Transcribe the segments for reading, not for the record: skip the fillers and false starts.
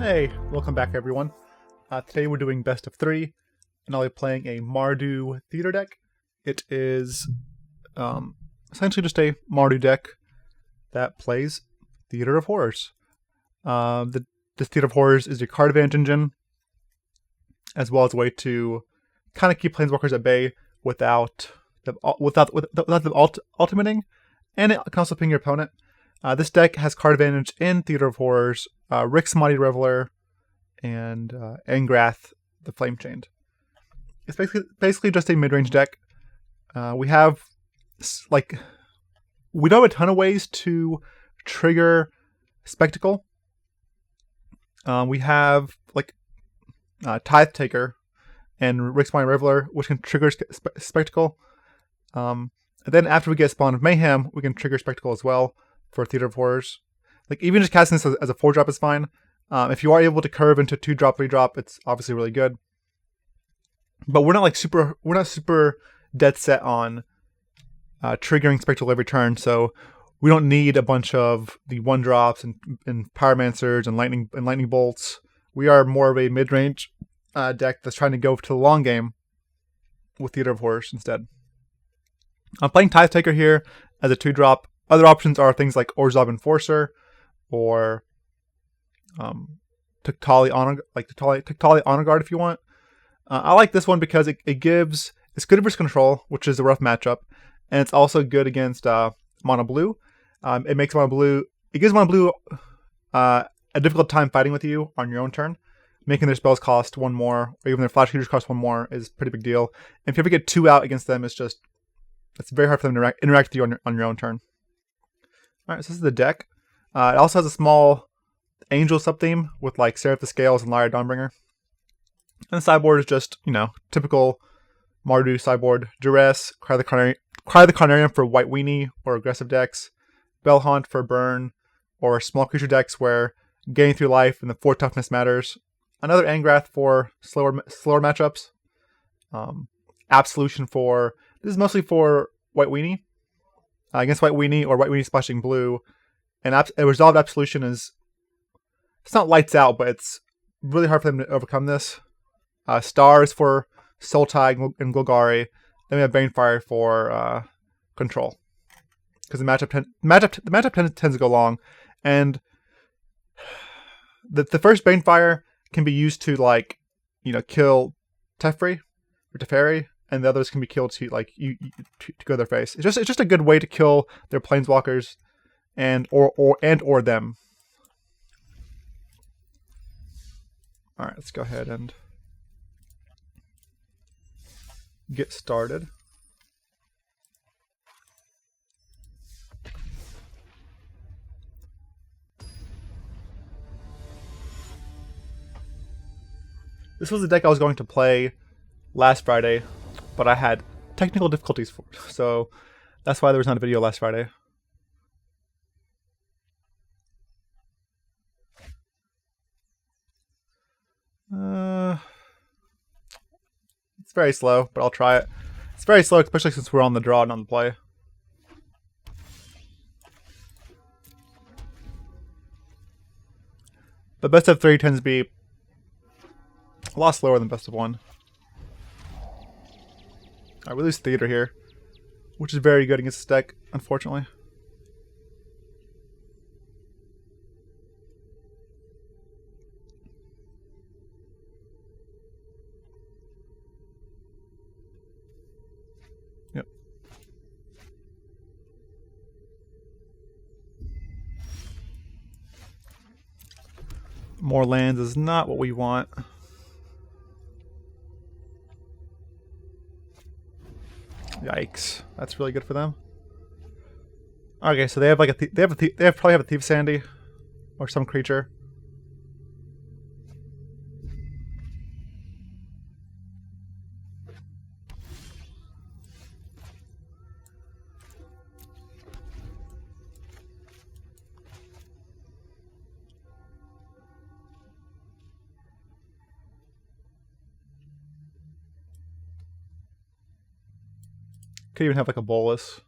Hey, welcome back everyone. Today we're doing best of 3, and I'll be playing a Mardu theater deck. It is essentially just a Mardu deck that plays Theater of Horrors. This Theater of Horrors is your card advantage engine, as well as a way to kind of keep planeswalkers at bay without them ultimating, and it can also ping your opponent. This deck has card advantage in Theater of Horrors, Rix Maadi Reveler, and Angrath, the Flame Chained. It's basically just a mid-range deck. We don't have a ton of ways to trigger Spectacle. We have Tithe Taker and Rix Maadi Reveler, which can trigger Spectacle. And then after we get Spawn of Mayhem, we can trigger Spectacle as well for Theater of Horrors. Even just casting this as a 4-drop is fine. If you are able to curve into 2-drop, 3-drop, it's obviously really good. But we're not super dead set on triggering Spectacle every turn, so we don't need a bunch of the 1-drops and Pyromancers and lightning bolts. We are more of a mid-range deck that's trying to go to the long game with Theater of Horrors instead. I'm playing Tithe Taker here as a 2-drop. Other options are things like Orzhov Enforcer or Tiktali Honor Guard if you want. I like this one because it's good versus control, which is a rough matchup, and it's also good against mono blue. It gives mono blue a difficult time fighting with you on your own turn. Making their spells cost 1 more, or even their flash creatures cost 1 more is a pretty big deal. And if you ever get 2 out against them, it's very hard for them to interact with you on your own turn. Alright, so this is the deck. It also has a small Angel sub-theme with Seraph the Scales and Lyra Dawnbringer. And the sideboard is just, typical Mardu sideboard. Duress, Cry the Carnarium for white weenie or aggressive decks. Bell-Haunt for burn or small creature decks where getting through life and the 4 toughness matters. Another Angrath for slower matchups. Absolution this is mostly for white weenie. Against white weenie or white weenie splashing blue. And a resolved Absolution it's not lights out, but it's really hard for them to overcome this. Stars for Sultai and Golgari. Then we have Banefire for control. Because the matchup tends to go long. And the first Banefire can be used to kill Teferi or Teferi, and the others can be killed to to go their face. It's just a good way to kill their planeswalkers and or them. All right, let's go ahead and get started. This was the deck I was going to play last Friday, but I had technical difficulties, so that's why there was not a video last Friday. It's very slow, but I'll try it. It's very slow, especially since we're on the draw and on the play. But best of 3 tends to be a lot slower than best of 1. Alright, we lose Theater here, which is very good against this deck, unfortunately. Yep. More lands is not what we want. Yikes! That's really good for them. Okay, so they have probably have a Thief Sandy or some creature. Could even have a bolus.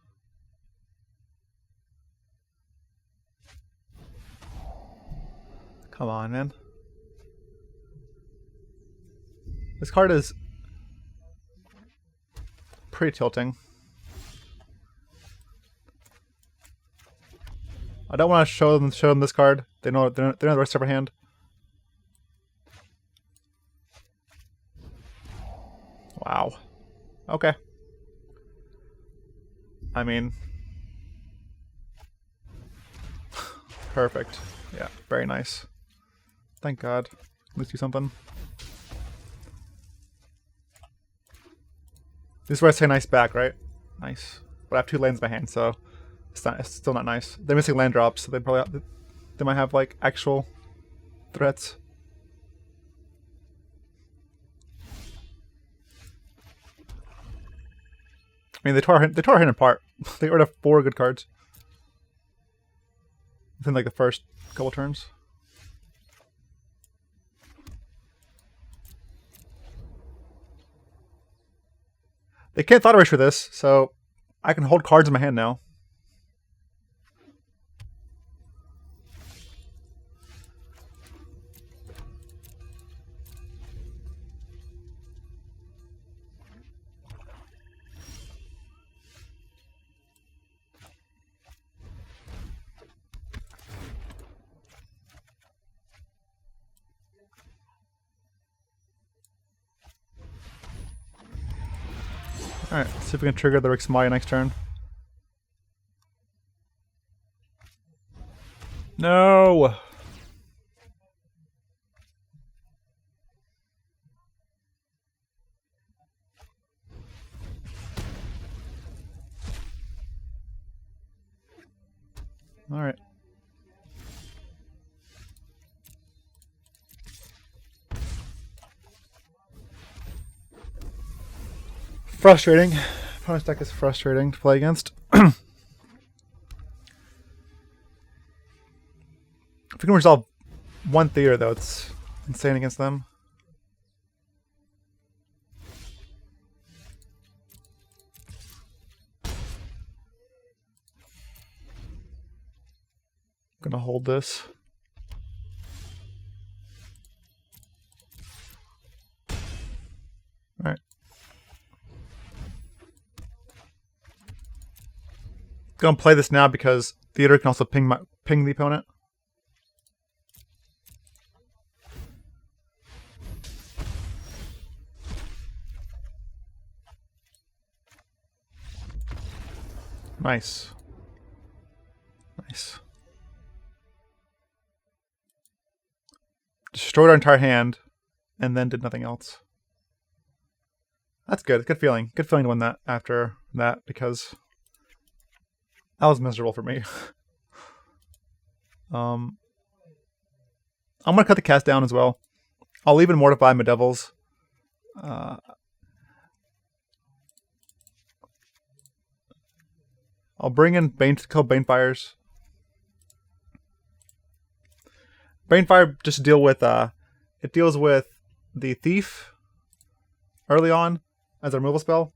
Come on, man. This card is pretty tilting. I don't want to show them this card. They know the rest of our hand. Wow. Okay. I mean, perfect. Yeah, very nice. Thank God. Let's do something. This is where I say nice back, right? Nice. But I have 2 lands in my hand, so it's still not nice. They're missing land drops, so they might have like actual threats. I mean, they tore our hand apart. They already have 4 good cards within like the first couple turns. They can't Thought Erase for this, so I can hold cards in my hand now. Alright, let's see if we can trigger the Rix Maadi next turn. No! Alright. Frustrating. Opponent's deck is frustrating to play against. If we can resolve 1 theater, though, it's insane against them. Gonna hold this. Alright. Gonna play this now because theater can also ping the opponent. Nice. Nice. Destroyed our entire hand and then did nothing else. That's good. Good feeling. Good feeling to win that after that because that was miserable for me. I'm gonna cut the cast down as well. I'll even Mortify my Bedevils. I'll bring in Banefires. Banefire just deal with it deals with the Thief early on as a removal spell.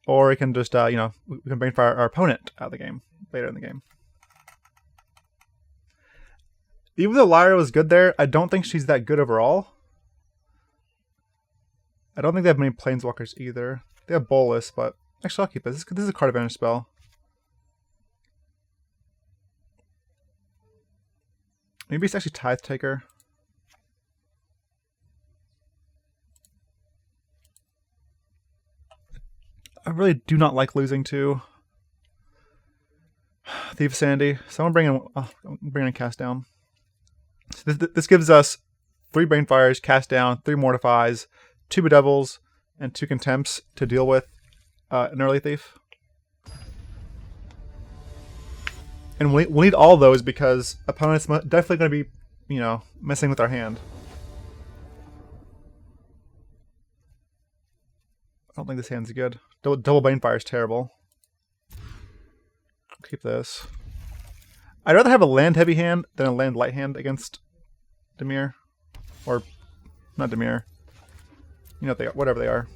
Or it can just we can Banefire our opponent out of the game later in the game. Even though Lyra was good there, I don't think she's that good overall. I don't think they have many Planeswalkers either. They have Bolus, but actually I'll keep it. This is a card advantage spell. Maybe it's actually Tithe Taker. I really do not like losing to Thief Sandy, so I'm gonna bring in Cast Down. So this gives us 3 Banefires, Cast Down, 3 Mortifies, 2 Bedevils, and 2 Contempts to deal with an early Thief. And we'll need all those because opponents definitely going to be, messing with our hand. I don't think this hand's good. Double Banefire is terrible. I'll keep this. I'd rather have a land-heavy hand than a land-light hand against Dimir. Or, not Dimir. You know what they are, whatever they are.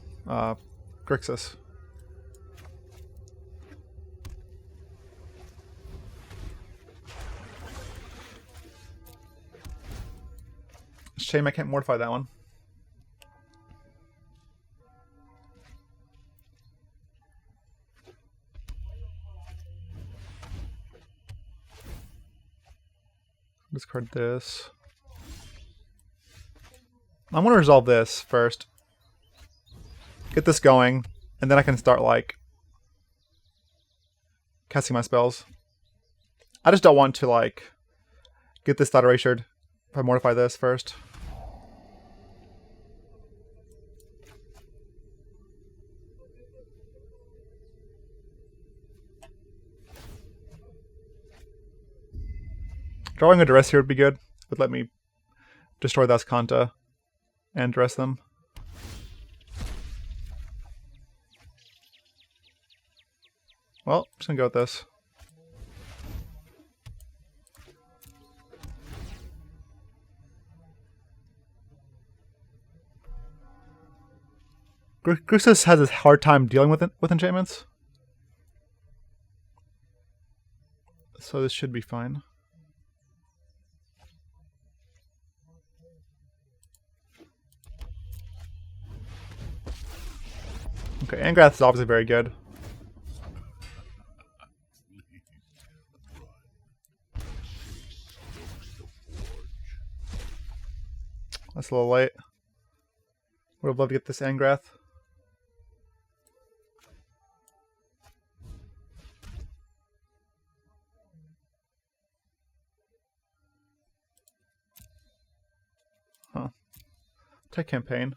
Grixis. Shame I can't Mortify that one. Discard this. I'm gonna resolve this first. Get this going, and then I can start like casting my spells. I just don't want to like get this thought erasured if I mortify this first. Drawing a Duress here would be good. It would let me destroy the Ascanta and Duress them. Well, I'm just gonna go with this. Grixis has a hard time dealing with enchantments. So this should be fine. Okay, Angrath is obviously very good. That's a little late. Would have loved to get this Angrath. Huh. Take campaign.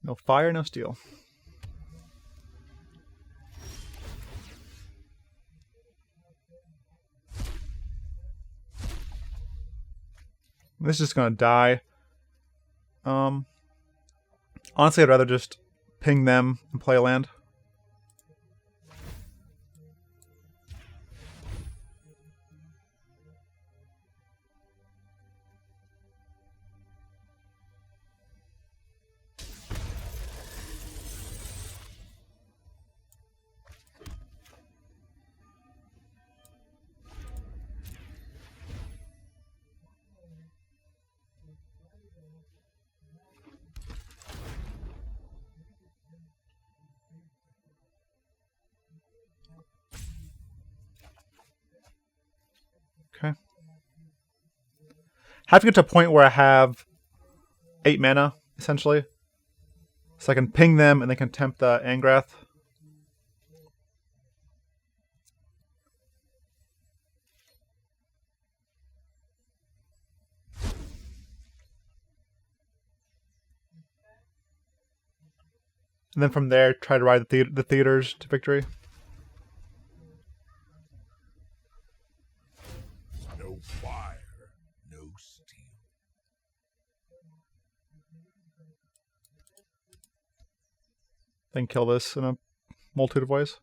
No fire, no steel. This is just gonna die. Honestly, I'd rather just ping them and play a land. Okay. Have to get to a point where I have 8 mana, essentially. So I can ping them and then Contempt the Angrath. And then from there, try to ride the theaters to victory. No fire, no steel. Then kill this in a multitude of ways.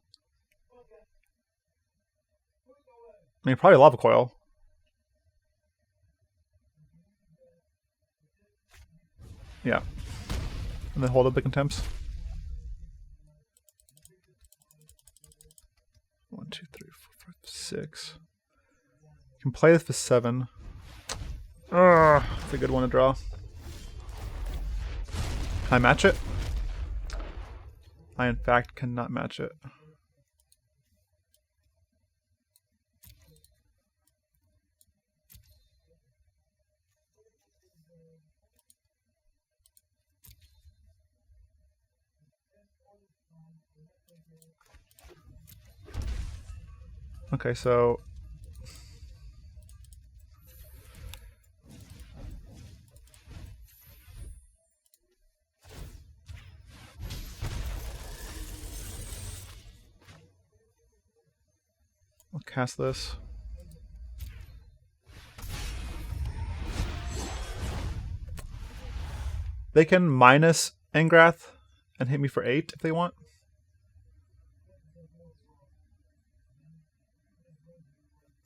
I mean, probably Lava Coil. Yeah. And then hold up the Contempts. 1, 2, 3, 4, 5, 6. You can play this for 7. It's a good one to draw. Can I match it? I, in fact, cannot match it. Okay, so I'll cast this. They can minus Angrath and hit me for 8 if they want.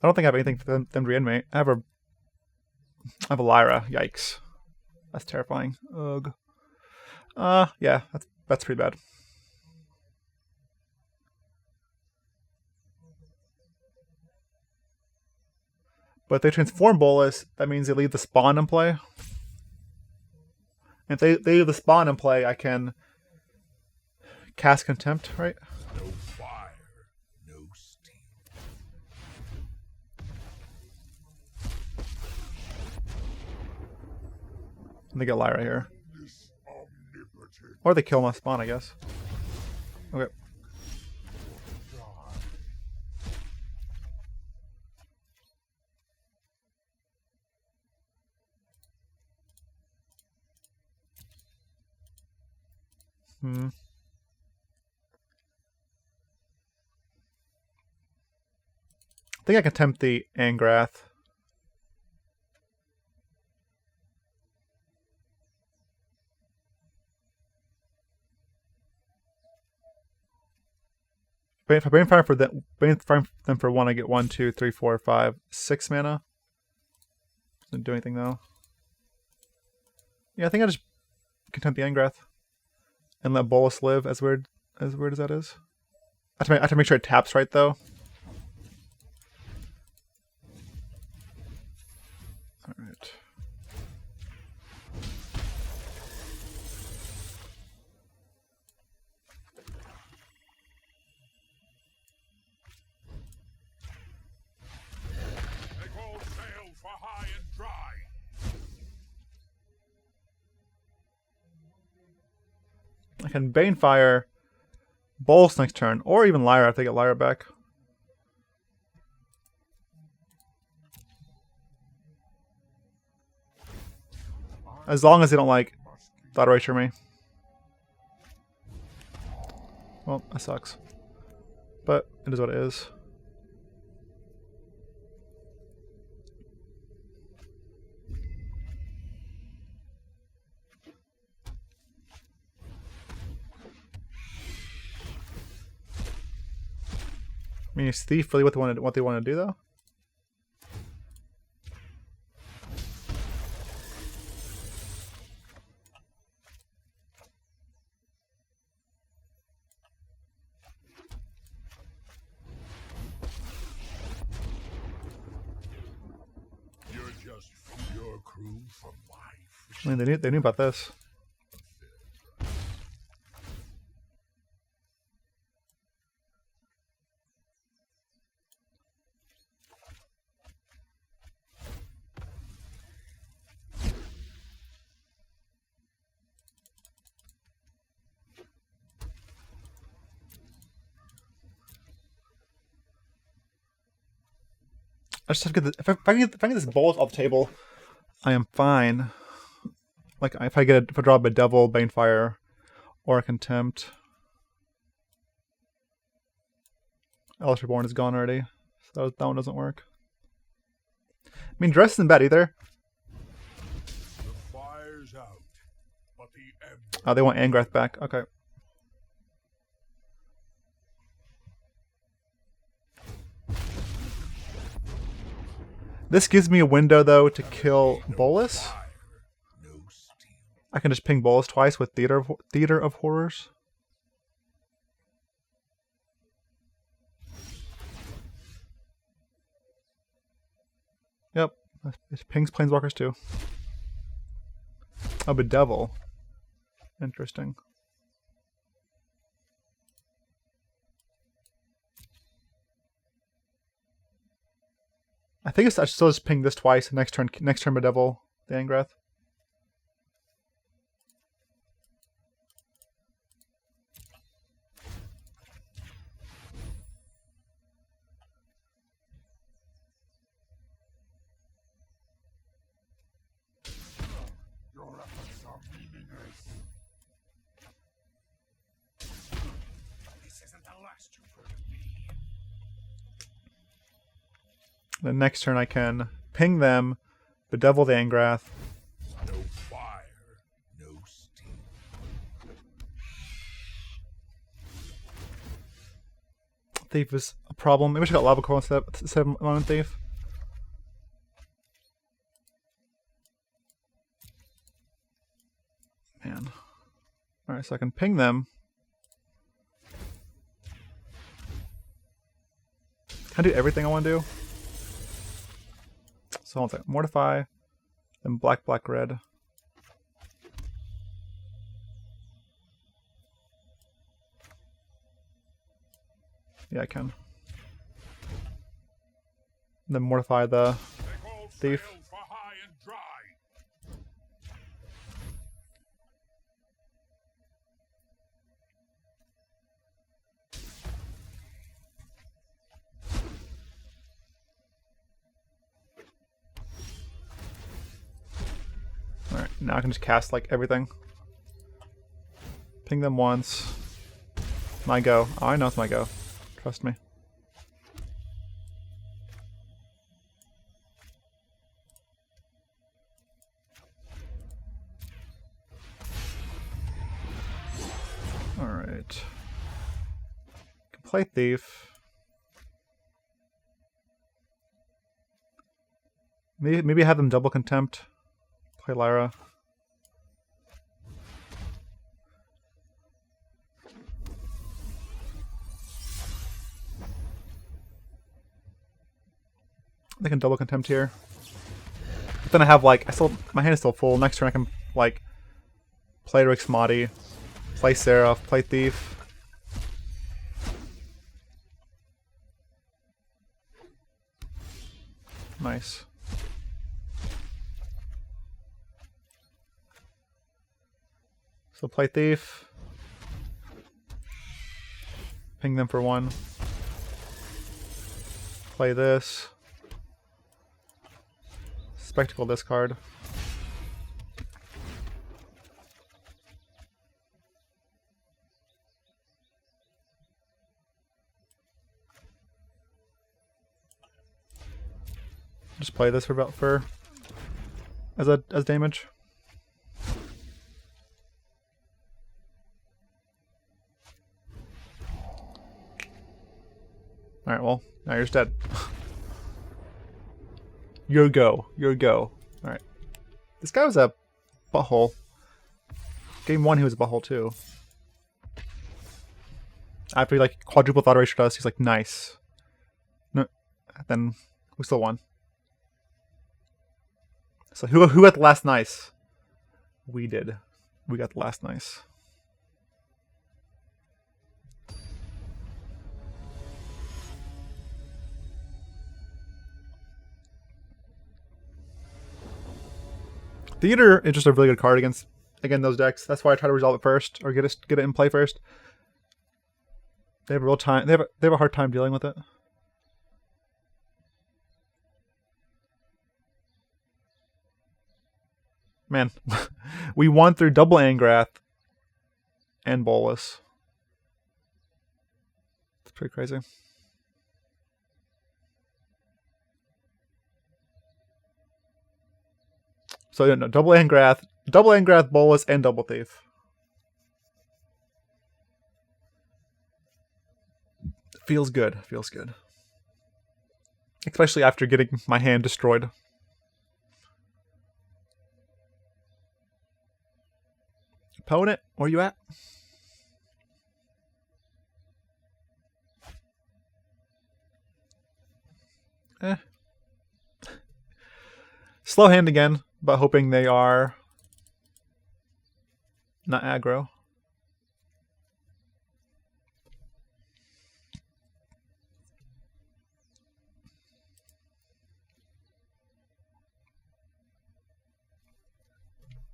I don't think I have anything for them to reanimate. I have a Lyra. Yikes. That's terrifying. Ugh. Yeah, that's pretty bad. But if they transform Bolus, that means they leave the Spawn in play. And if they leave the Spawn in play, I can cast Contempt, right? No fire, no steam. And they get Lyra here. This omnipotent Or they kill my Spawn, I guess. Okay. Hmm. I think I can tempt the Angrath. If I Banefire for them for 1, I get 1, 2, 3, 4, 5, 6 mana. Doesn't do anything though. Yeah, I think I just contempt the Angrath and let Bolus live. As weird as that is. I have to make sure it taps right though. All right. Make all sail for high and dry. I can Banefire Bolus next turn, or even Lyra if they get Lyra back. As long as they don't like Thought Erasure me. Well, that sucks. But it is what it is. I mean, is Thief really what they want to do though? You're just your crew from life. I mean, they knew about this. I just have to get if I get this Bolus off the table, I am fine. Like if I draw a Bedevil, Banefire, or a Contempt. Eldest Reborn is gone already, so that one doesn't work. I mean, Duress isn't bad either. The fire's out, but the ember. Oh, they want Angrath back. Okay. This gives me a window, though, to kill Bolus. No steam. I can just ping Bolus twice with Theater of Horrors. Yep, it pings Planeswalkers too. Oh, Bedevil. Interesting. I think I should still just ping this twice. Next turn Bedevil, the Angrath. Your efforts are meaningless. This isn't the last you've heard of me. The next turn I can ping them, Bedevil the Angrath. No fire, no steam. Thief is a problem. Maybe I should got Lava Coil instead of Mountain Thief. Man. Alright, so I can ping them. Can I do everything I want to do? So hold on a second. Mortify, then black, black, red. Yeah, I can. Then mortify the thief. Alright, now I can just cast like everything. Ping them once. My go. Oh, I know it's my go. Trust me. Alright. Can play Thief. Maybe have them double Contempt. Play Lyra. They can double Contempt here. But then I have like my hand is still full. Next turn I can like play Rix Maadi, play Seraph, play Thief. Nice. So play Thief. Ping them for 1. Play this. Spectacle this card. Just play this for as damage. Alright, well, now you're just dead. Your go. Your go. Alright. This guy was a butthole. Game 1 he was a butthole too. After he like quadruple thought erasure us, he's like, nice. No, then we still won. So who got the last nice? We did. We got the last nice. Theater is just a really good card against those decks. That's why I try to resolve it first, or get it in play first. They have a real time. They have a hard time dealing with it. Man, we won through double Angrath and Bolus. It's pretty crazy. So no, double Angrath, Bolus, and double Thief. Feels good. Feels good. Especially after getting my hand destroyed. Opponent, where you at? Slow hand again, but hoping they are not aggro.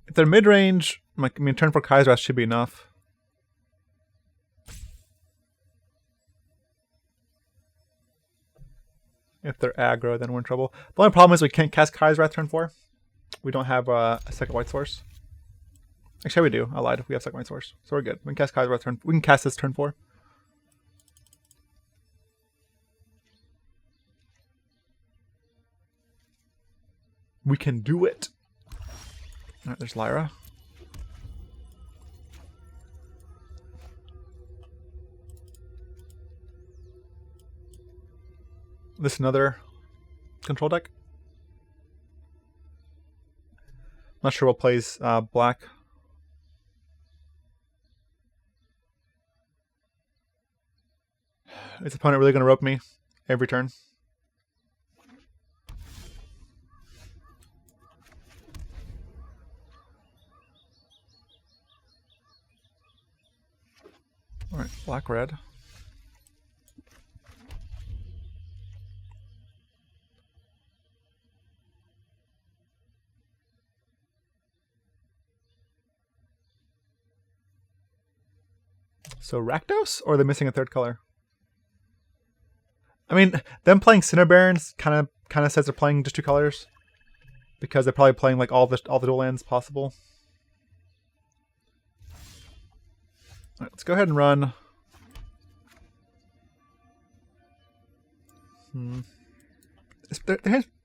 If they're mid-range, I mean, turn for Kaiser should be enough. If they're aggro, then we're in trouble. The only problem is we can't cast Kaiser turn 4. We don't have a second white source. Actually, we do. I lied. We have second white source, so we're good. We can cast Kaiser turn. We can cast this turn 4. We can do it. All right, there's Lyra. This another control deck. Not sure what plays black. Is the opponent really going to rope me every turn? Alright, black red. So Rakdos, or are they missing a third color? I mean, them playing Sinner Barons kind of says they're playing just two colors, because they're probably playing like all the dual lands possible. All right, let's go ahead and run.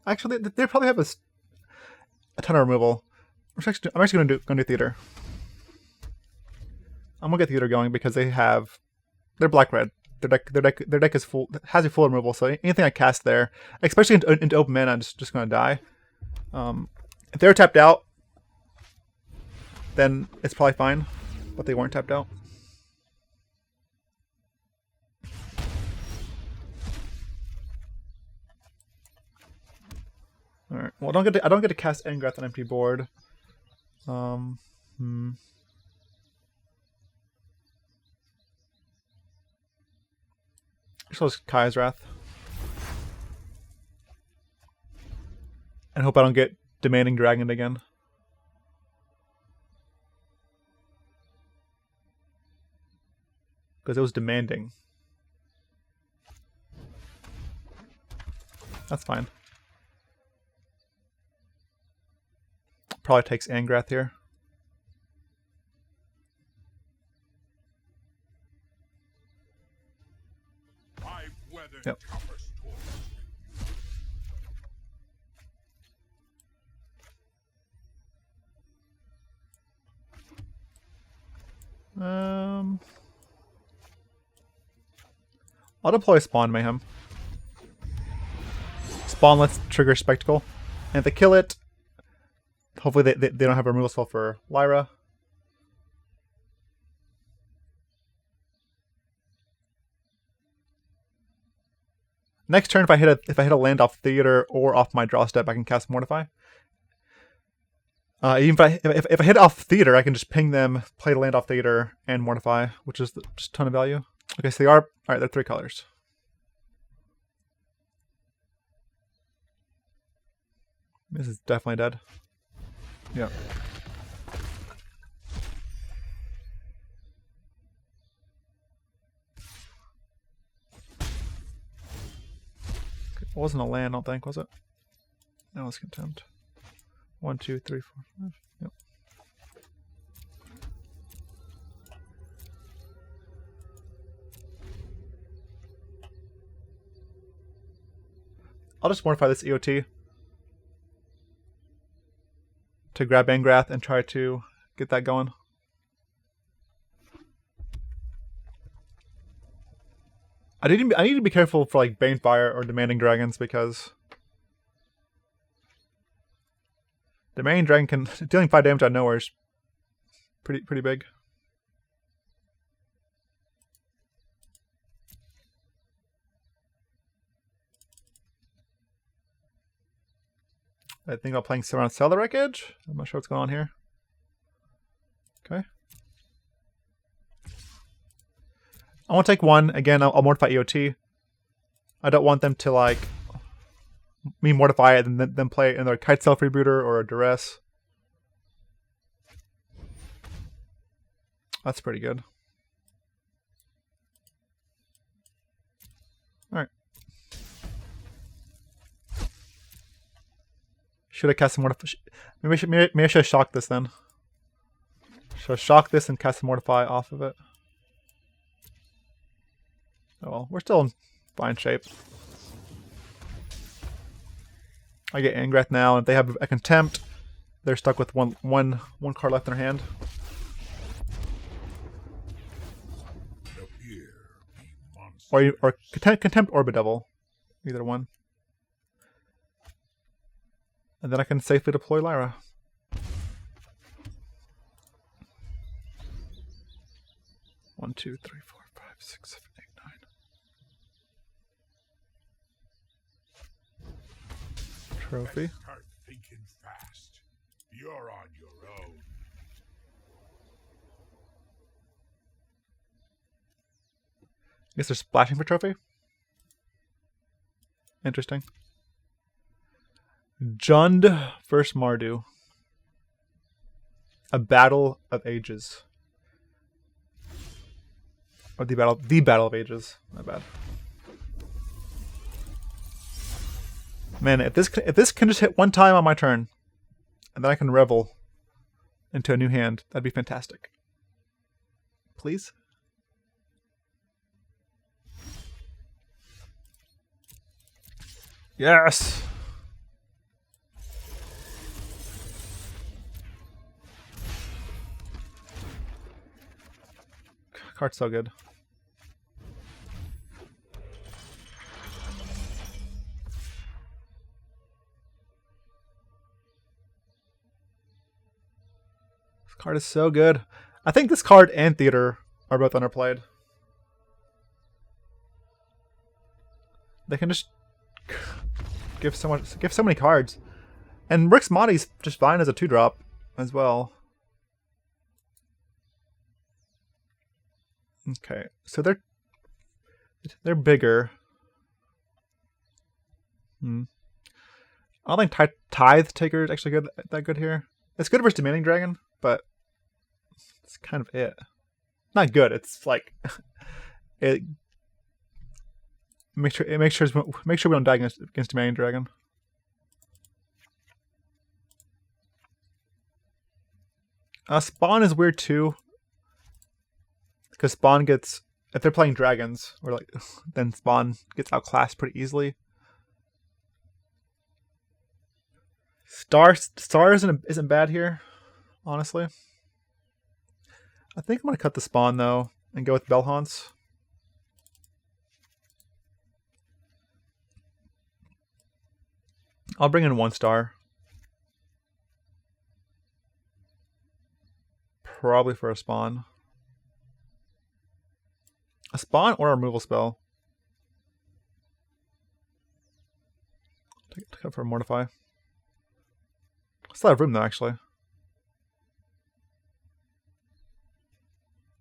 Actually, they probably have a ton of removal. I'm actually going to do theater. I'm gonna get theater going because they're black red. Their deck is full, has a full removal. So anything I cast there, especially into open mana, I'm just gonna die. If they're tapped out, then it's probably fine. But they weren't tapped out. All right. Well, I don't get to cast Angrath on empty board. So it's Kai's Wrath. And hope I don't get Demanding Dragon again. Because it was demanding. That's fine. Probably takes Angrath here. Yep. I'll deploy Spawn Mayhem. Spawn lets trigger Spectacle. And if they kill it, hopefully they don't have a removal spell for Lyra. Next turn, if I hit a land off Theater or off my draw step, I can cast Mortify. Even if I hit off Theater, I can just ping them, play the land off Theater, and Mortify, which is just a ton of value. Okay, so they are alright. They're three colors. This is definitely dead. Yeah. It wasn't a land, I don't think, was it? That was Contempt. 1, 2, 3, 4, 5. Yep. I'll just Mortify this EOT to grab Angrath and try to get that going. I need to be careful for like Banefire or Demanding Dragons, because Demanding Dragon can dealing 5 damage out of nowhere is pretty big. I think I'm playing around Sell the Wreckage. I'm not sure what's going on here. Okay. I want to take one. Again, I'll Mortify EOT. I don't want them to, like, me Mortify it and then play either a Kite Self Rebooter or a Duress. That's pretty good. Alright. Should I cast some Mortify? Maybe I should shock this then. Should I shock this and cast some Mortify off of it? Oh well, we're still in fine shape. I get Angrath now, and if they have a Contempt, they're stuck with one card left in their hand. Or Contempt or Bedevil. Either one. And then I can safely deploy Lyra. One, two, three, four, five, six, 7, 8, 9. Trophy. Start thinking fast. You're on your own. guess they're splashing for trophy. Interesting. Jund versus Mardu. A battle of ages. Or the battle of ages. My bad. Man, if this can just hit one time on my turn, and then I can revel into a new hand, that'd be fantastic. Please? Yes! Card's so good. This card is so good. I think this card and Theater are both underplayed. They can just give so many cards. And Rix Maadi's just fine as a 2-drop as well. Okay, so they're bigger. I don't think Tithe Taker is actually that good here. It's good versus Demanding Dragon, but it's kind of it. Not good. It's like it. Make sure we don't die against Demanding Dragon. Spawn is weird too. Because Spawn gets, if they're playing dragons, or like, then Spawn gets outclassed pretty easily. Star isn't bad here, honestly. I think I'm gonna cut the Spawn though and go with Bell-Haunts. I'll bring in 1 star. Probably for a Spawn. A Spawn or a removal spell. Take it for a Mortify. I still have room though, actually.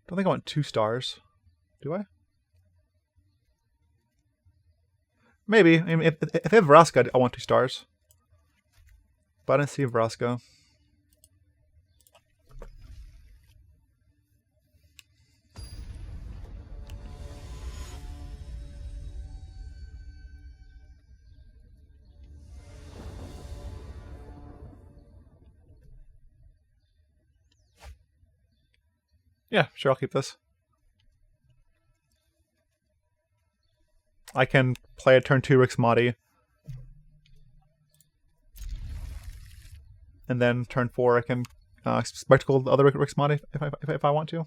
Don't think I want 2 stars. Do I? Maybe. I mean, if they have Vraska, I want 2 stars. But I didn't see Vraska. Yeah, sure, I'll keep this. I can play a turn 2 Rix Maadi. And then turn 4 I can Spectacle the other Rix Maadi if I want to.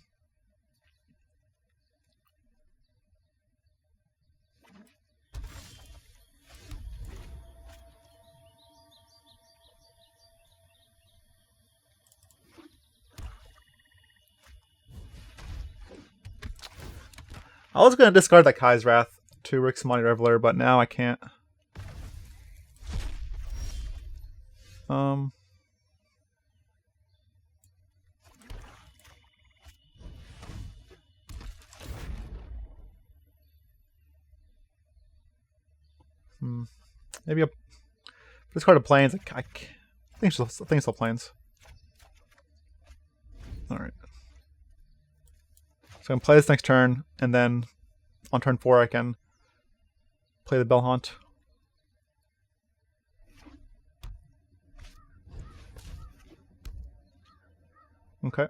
I was going to discard that Kai's Wrath to Rix Maadi Reveler, but now I can't. Maybe a discard of Plains. I think still Plains. Alright. So I'm going to play this next turn, and then on turn 4 I can play the Bell-Haunt. Okay.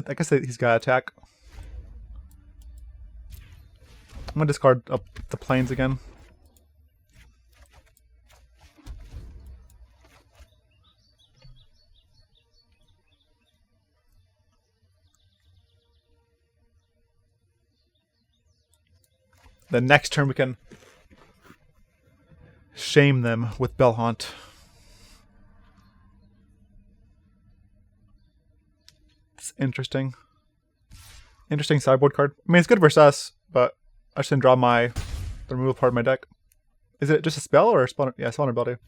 I guess he's got attack. I'm gonna discard up the Plains again. The next turn we can shame them with Bell-Haunt. It's interesting. Interesting sideboard card. I mean, it's good versus us, but I just didn't draw the removal part of my deck. Is it just a spell or a spawn? Yeah, spawn ability.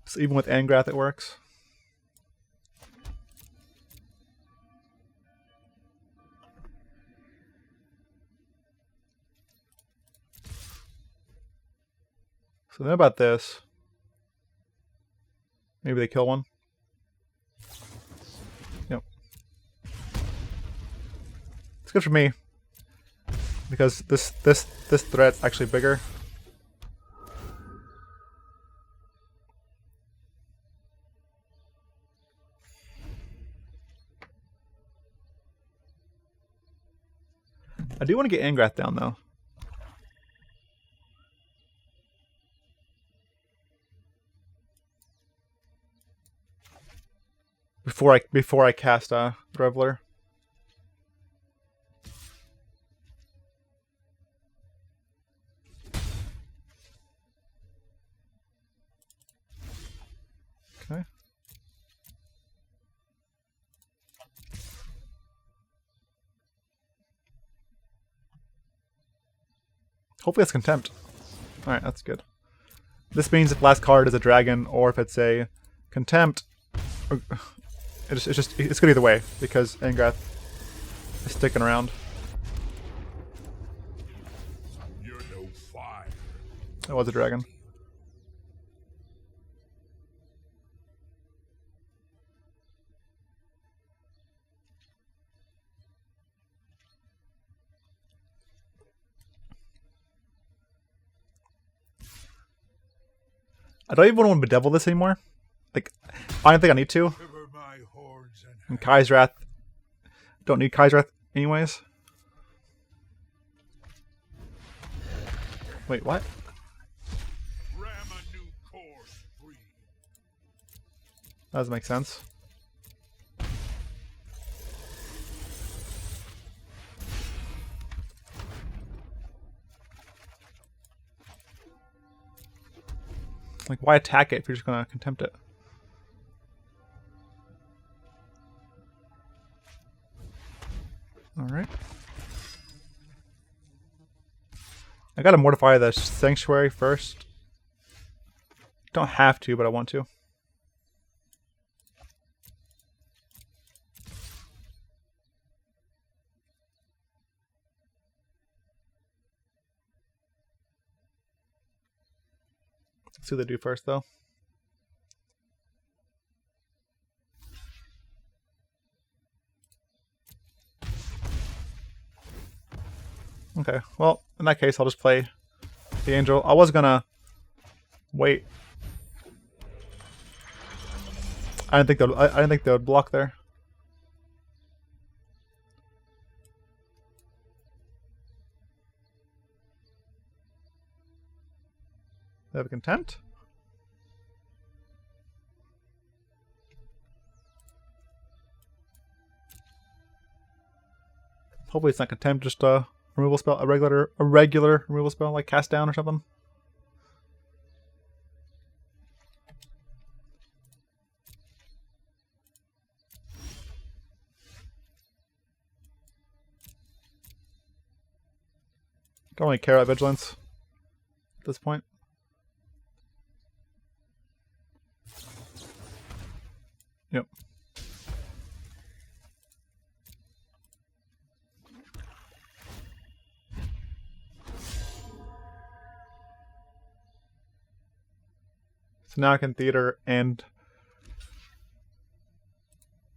So even with Angrath, it works. So then about this. Maybe they kill one. Yep. It's good for me because this threat's actually bigger. I do want to get Angrath down though. Before I cast Reveler. Okay. Hopefully it's Contempt. Alright, that's good. This means if last card is a dragon or if it's a Contempt, it's good either way because Angrath is sticking around. You're no fire. That was a dragon. I don't even want to Bedevil this anymore. Like, I don't think I need to. And Kai's Wrath. Don't need Kai's Wrath anyways. Wait, what? That doesn't make sense. Like, why attack it if you're just gonna Contempt it? Alright. I gotta Mortify the Sanctuary first. Don't have to, but I want to. Let's see what they do first, though. Okay, well, in that case, I'll just play the Angel. I was gonna wait. I didn't think they would block there. They have a Contempt. Hopefully it's not Contempt, just a removal spell, a regular removal spell like Cast Down or something. Don't really care about Vigilance at this point. Yep. So now I can Theater and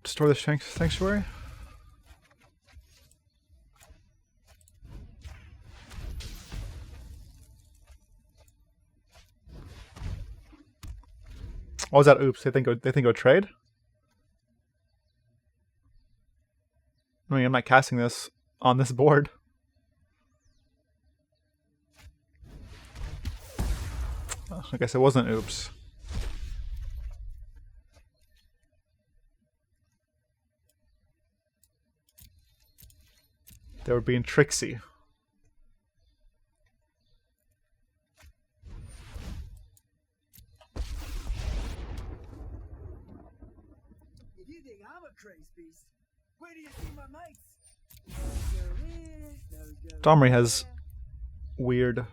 destroy the Sanctuary. What was that? Oops! They think it would trade. I mean, I'm not casting this on this board. I guess it wasn't oops. They were being tricksy. If you think I'm a crazy beast, where do you see my mates? Dawnbringer has weird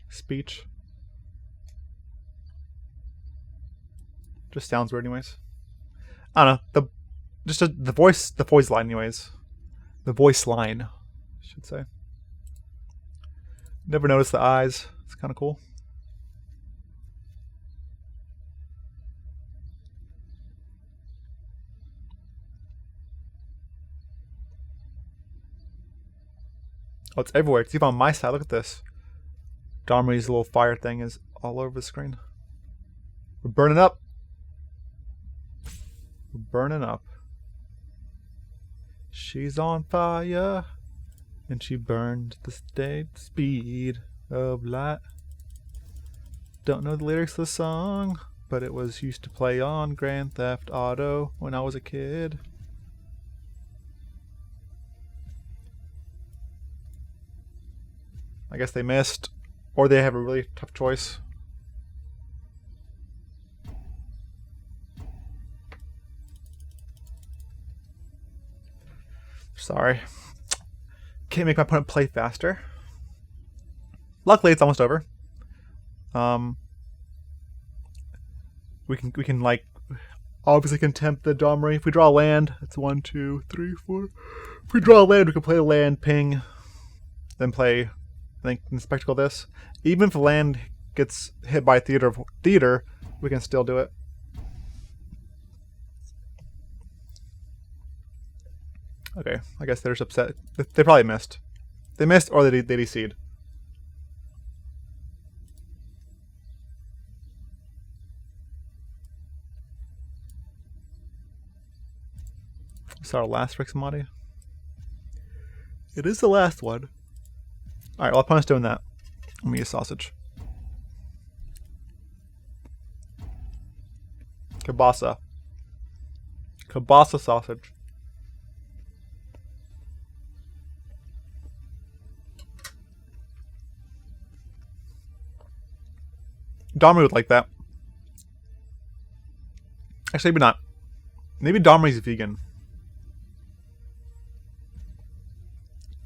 speech. Just sounds weird anyways. I don't know. The voice line anyways. The voice line, I should say. Never noticed the eyes. It's kind of cool. Oh, it's everywhere. It's even on my side. Look at this. Dawnbringer's little fire thing is all over the screen. We're burning up. We're burning up. She's on fire, and she burned the speed of light. Don't know the lyrics of the song, but it was used to play on Grand Theft Auto when I was a kid. I guess they missed, or they have a really tough choice. Sorry. Can't make my opponent play faster. Luckily, it's almost over. We can like obviously contempt the Dawnbringer. If we draw a land, it's 1, 2, 3, 4. If we draw a land, we can play the land, ping, then play. I think in Spectacle this. Even if the land gets hit by theater, we can still do it. Okay, I guess they're just upset. They probably missed. They missed or they DC'd. It's our last Rix Maadi. It is the last one. Alright, while opponent's doing that, let me eat a sausage. Kielbasa. Kielbasa sausage. Dawnbringer would like that. Actually, maybe not. Maybe Dawnbringer's vegan.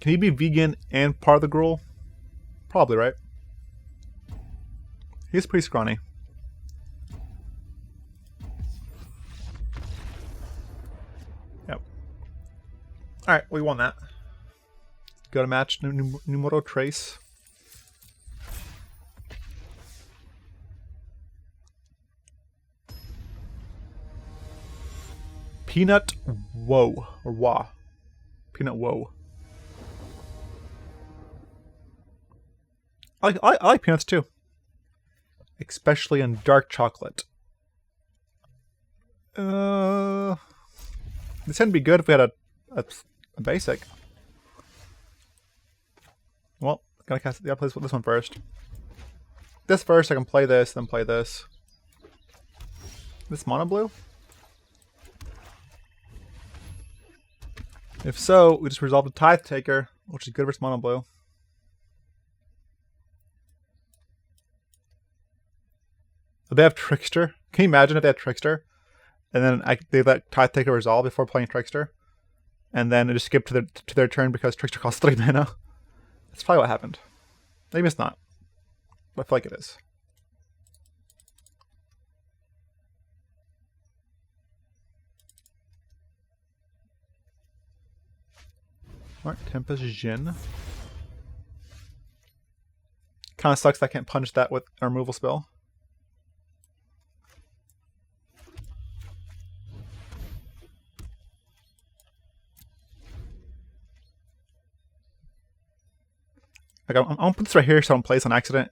Can he be vegan and part of the gruel? Probably, right? He's pretty scrawny. Yep. Alright, we won that. Go to match numero trace. Peanut Woe. Or Wah. Peanut Woe. I like peanuts too. Especially in dark chocolate. This wouldn't be good if we had a basic. Well, gotta play this one first. This first, I can play this, then play this. This mono blue? If so, we just resolve the Tithe Taker, which is good versus mono blue. They have Trickster. Can you imagine if they had Trickster? And then they let Tithe Taker resolve before playing Trickster? And then it just skipped to their turn because Trickster costs 3 mana? That's probably what happened. Maybe it's not. But I feel like it is. Alright, Tempest Jin. Kinda sucks that I can't punish that with a removal spell. Like, I'm gonna put this right here so I don't play this on accident.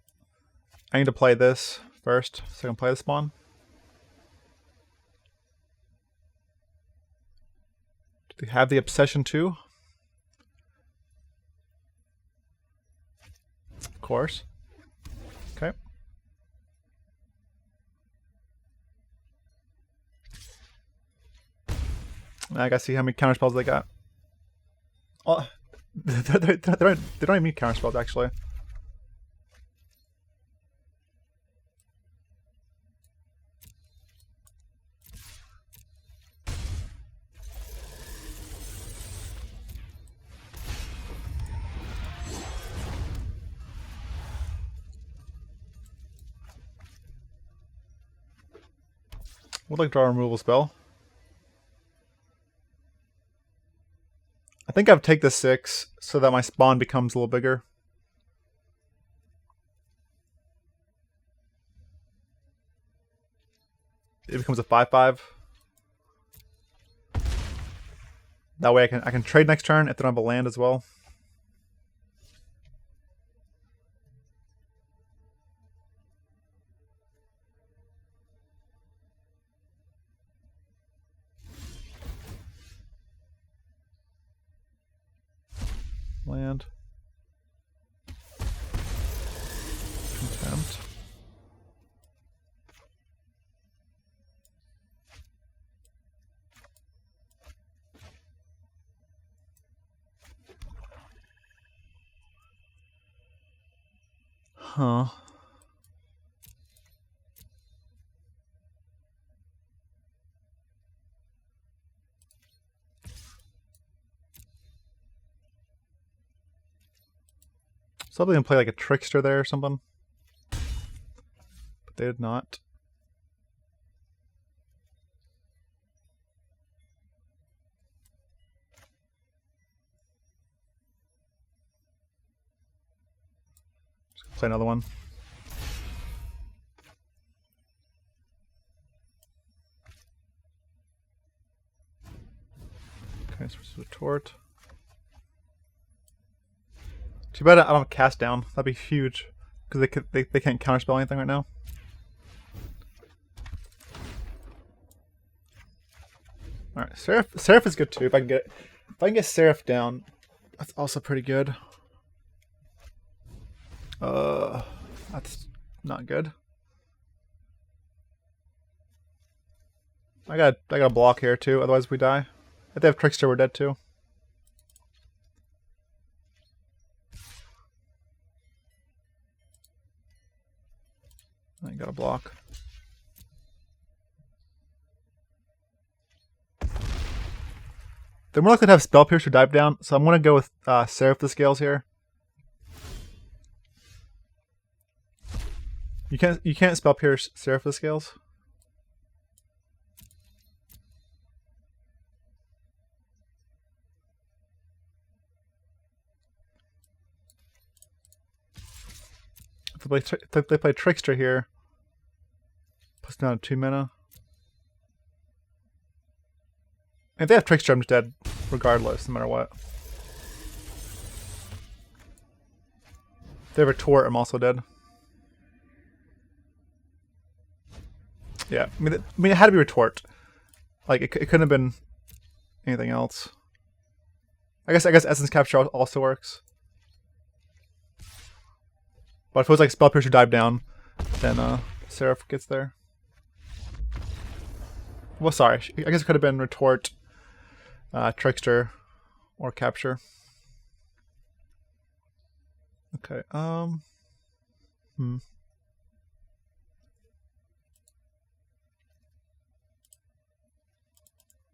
I need to play this first so I can play the Spawn. Do they have the Obsession too? Of course. Okay. I gotta see how many counter spells they got. Oh. They don't even need counter spells actually. Would like draw a removal spell. I think I've take the 6 so that my spawn becomes a little bigger. It becomes a 5/5. That way I can trade next turn if they don't have a land as well. Land. Contempt. Huh. Somebody can play like a trickster there or something. But they did not. Just play another one. Okay, so this is a Retort. Too bad I don't cast down. That'd be huge because they can't counterspell anything right now. All right, Seraph is good too. If I can get Seraph down, that's also pretty good. That's not good. I got a block here too. Otherwise we die. If they have Trickster, we're dead too. I got a block. They're more likely to have Spell Pierce or Dive Down, so I'm going to go with Seraph the Scales here. You can't Spell Pierce Seraph the Scales. If they play Trickster here, puts down 2 mana. If they have Trickster, I'm just dead regardless, no matter what. If they have a Retort, I'm also dead. Yeah, I mean, it had to be Retort. Like it couldn't have been anything else. I guess Essence Capture also works. But if it was like Spell Pierce or Dive Down, then Seraph gets there. Well, sorry. I guess it could have been Retort, Trickster, or Capture. Okay. I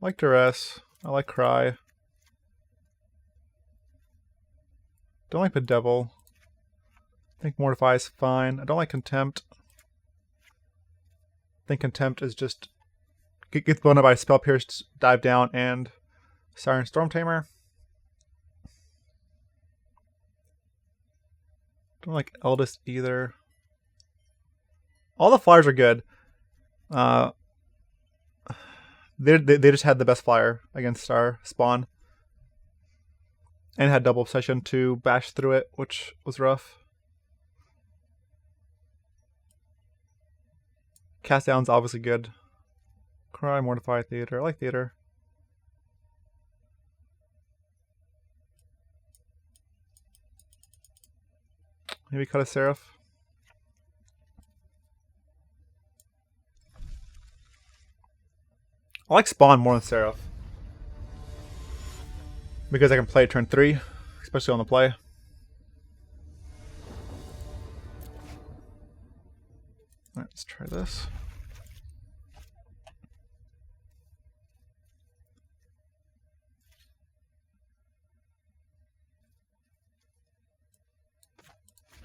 like Duress. I like Cry. Don't like Bedevil. I think Mortify is fine. I don't like Contempt. I think Contempt is just gets blown up by Spell Pierce, Dive Down, and Siren Storm Tamer. Don't like Eldest either. All the flyers are good. They just had the best flyer against our spawn. And had double obsession to bash through it, which was rough. Cast down's obviously good. Cry, Mortify, Theater. I like Theater. Maybe cut a Seraph. I like Spawn more than Seraph. Because I can play turn 3, especially on the play. Alright, let's try this.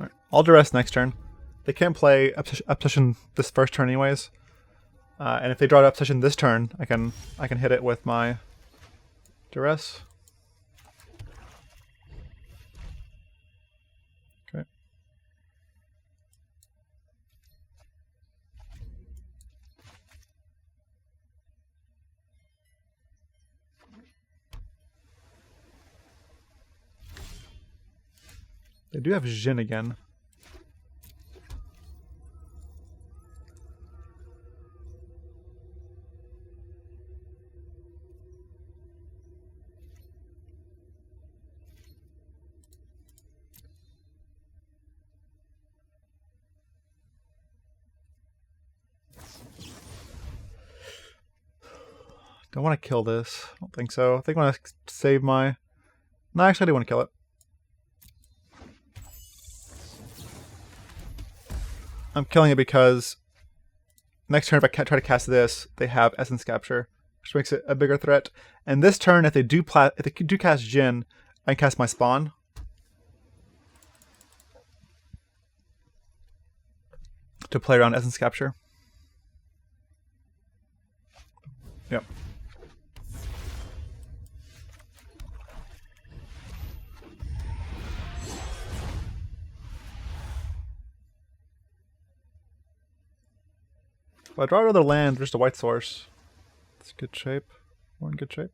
Alright, I'll Duress next turn. They can't play Obsession this first turn anyways. And if they draw Obsession this turn, I can hit it with my Duress. Okay. They do have Jin again. Don't want to kill this. I don't think so. I think I want to save my... No, actually I do want to kill it. I'm killing it because next turn if I try to cast this, they have Essence Capture, which makes it a bigger threat. And this turn, if they do cast Jin, I can cast my Spawn. To play around Essence Capture. Yep. If I draw another land, just a white source. It's good shape. We're in good shape.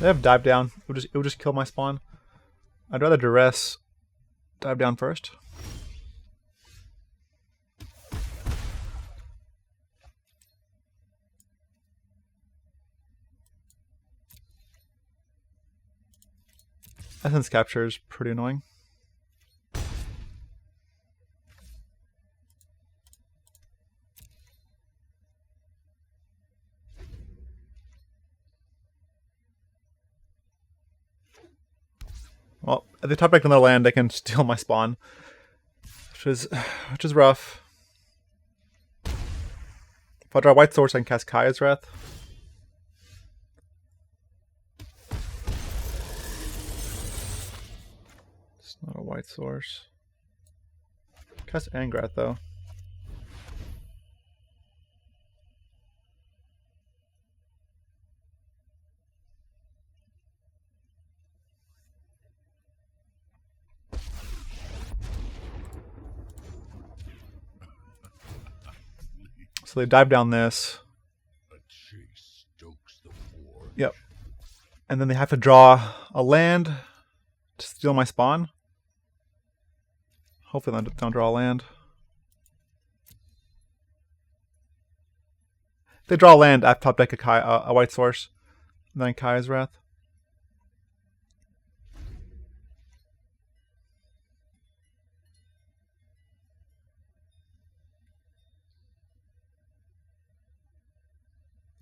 They have dive down. It would just kill my spawn. I'd rather Duress dive down first. Essence Capture is pretty annoying. Well, if they top deck another land, they can steal my spawn, which is rough. If I draw a white source, I can cast Kaya's Wrath. It's not a white source. Cast Angrath though. So they dive down this. Yep. And then they have to draw a land to steal my spawn. Hopefully they don't draw a land. If they draw a land, I have to top deck a white source. And then Kaya's Wrath.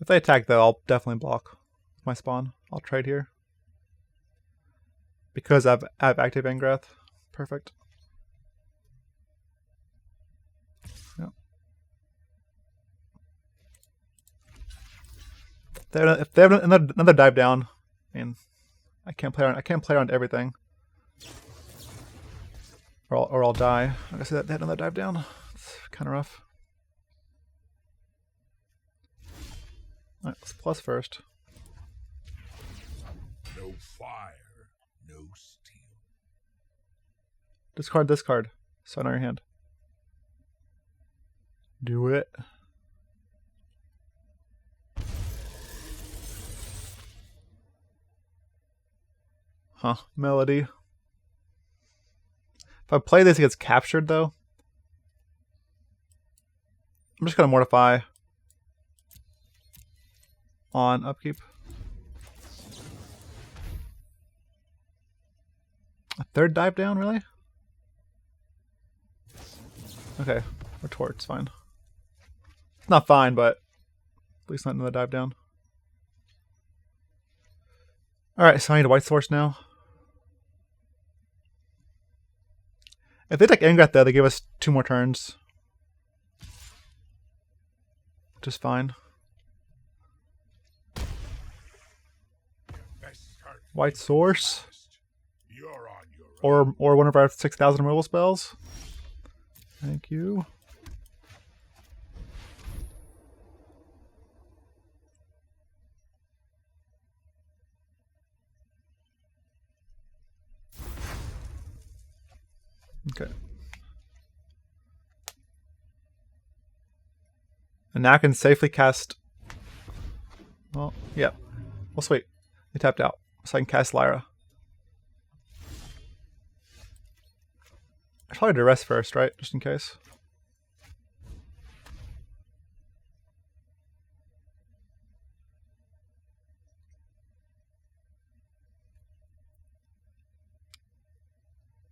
If they attack though, I'll definitely block my spawn. I'll trade here. Because I have active Angrath. Perfect. Yep. If they have another dive down, I mean, I can't play around everything. Or I'll die. Like I said, they had another dive down. It's kinda rough. Alright, let's plus first. No fire, no steel. Discard this card. Sign on your hand. Do it. Huh, Melody. If I play this, it gets captured though. I'm just gonna Mortify on upkeep. A third dive down, really? Okay, retort's fine. It's not fine, but at least not another dive down. Alright, so I need a white source now. If they take Angrath though, they give us 2 more turns. Which is fine. White Source. You're on your own. Or one of our 6,000 removal spells. Thank you. Okay. And now I can safely cast... Well, yeah. Well, sweet. They tapped out. So I can cast Lyra. I should probably Duress first, right? Just in case.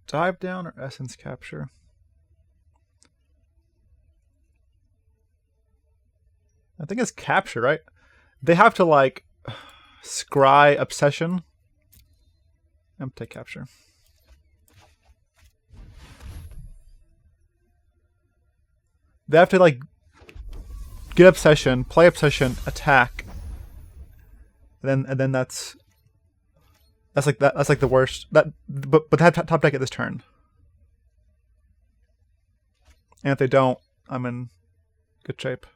Dive down or Essence Capture? I think it's Capture, right? They have to, like, scry Obsession. I'm gonna take Capture. They have to, like, get Obsession, play Obsession, attack. And then that's like the worst. But they have top deck at this turn. And if they don't, I'm in good shape.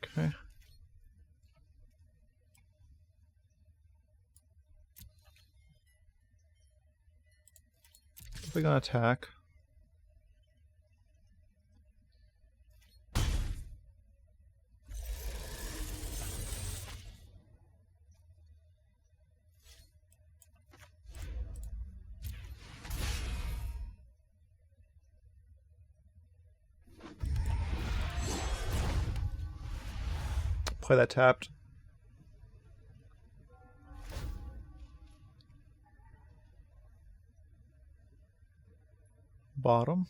Okay. They're gonna attack. Play that tapped. Bottom.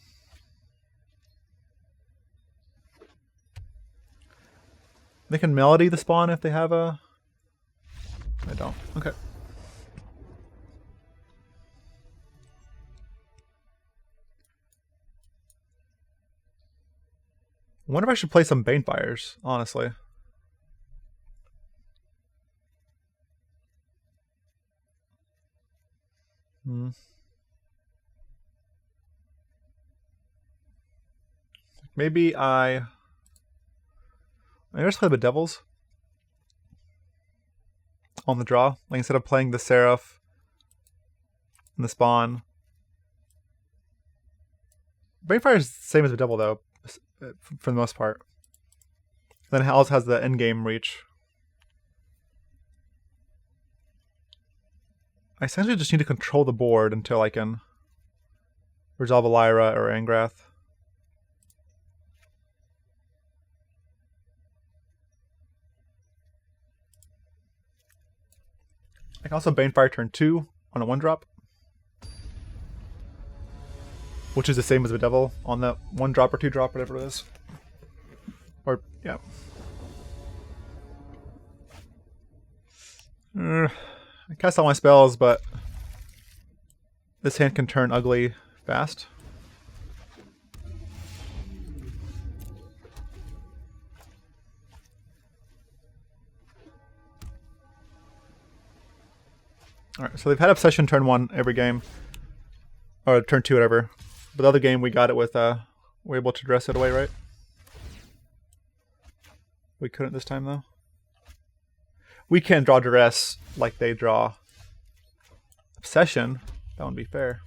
They can Melody the Spawn if they have a... I don't. Okay. I wonder if I should play some Banefires, honestly. Maybe I just play the Bedevils on the draw. Like instead of playing the Seraph and the Spawn. Banefire is the same as the Bedevil though, for the most part. Then it also has the endgame reach. I essentially just need to control the board until I can resolve a Lyra or Angrath. I can also Banefire turn 2 on a 1-drop. Which is the same as the Bedevil on the 1-drop or 2-drop, whatever it is. Or, yeah. I cast all my spells, but this hand can turn ugly fast. Alright, so they've had Obsession turn 1 every game. Or turn 2, whatever. But the other game we got it with, we're able to dress it away, right? We couldn't this time, though. We can't draw Duress like they draw Obsession. That wouldn't be fair.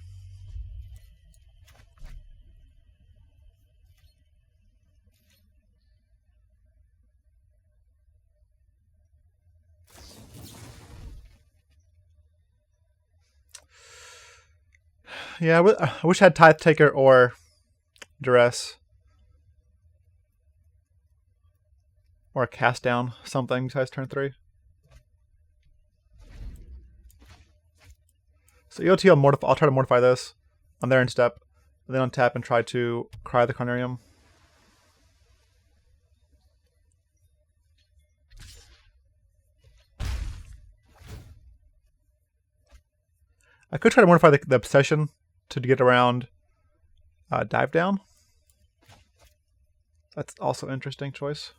Yeah, I wish I had Tithe Taker or Duress. Or a Cast Down, something, besides turn 3. So EOT, I'll try to Mortify this on their end step, and then untap and try to cry the Carnarium. I could try to mortify the obsession to get around dive down. That's also an interesting choice.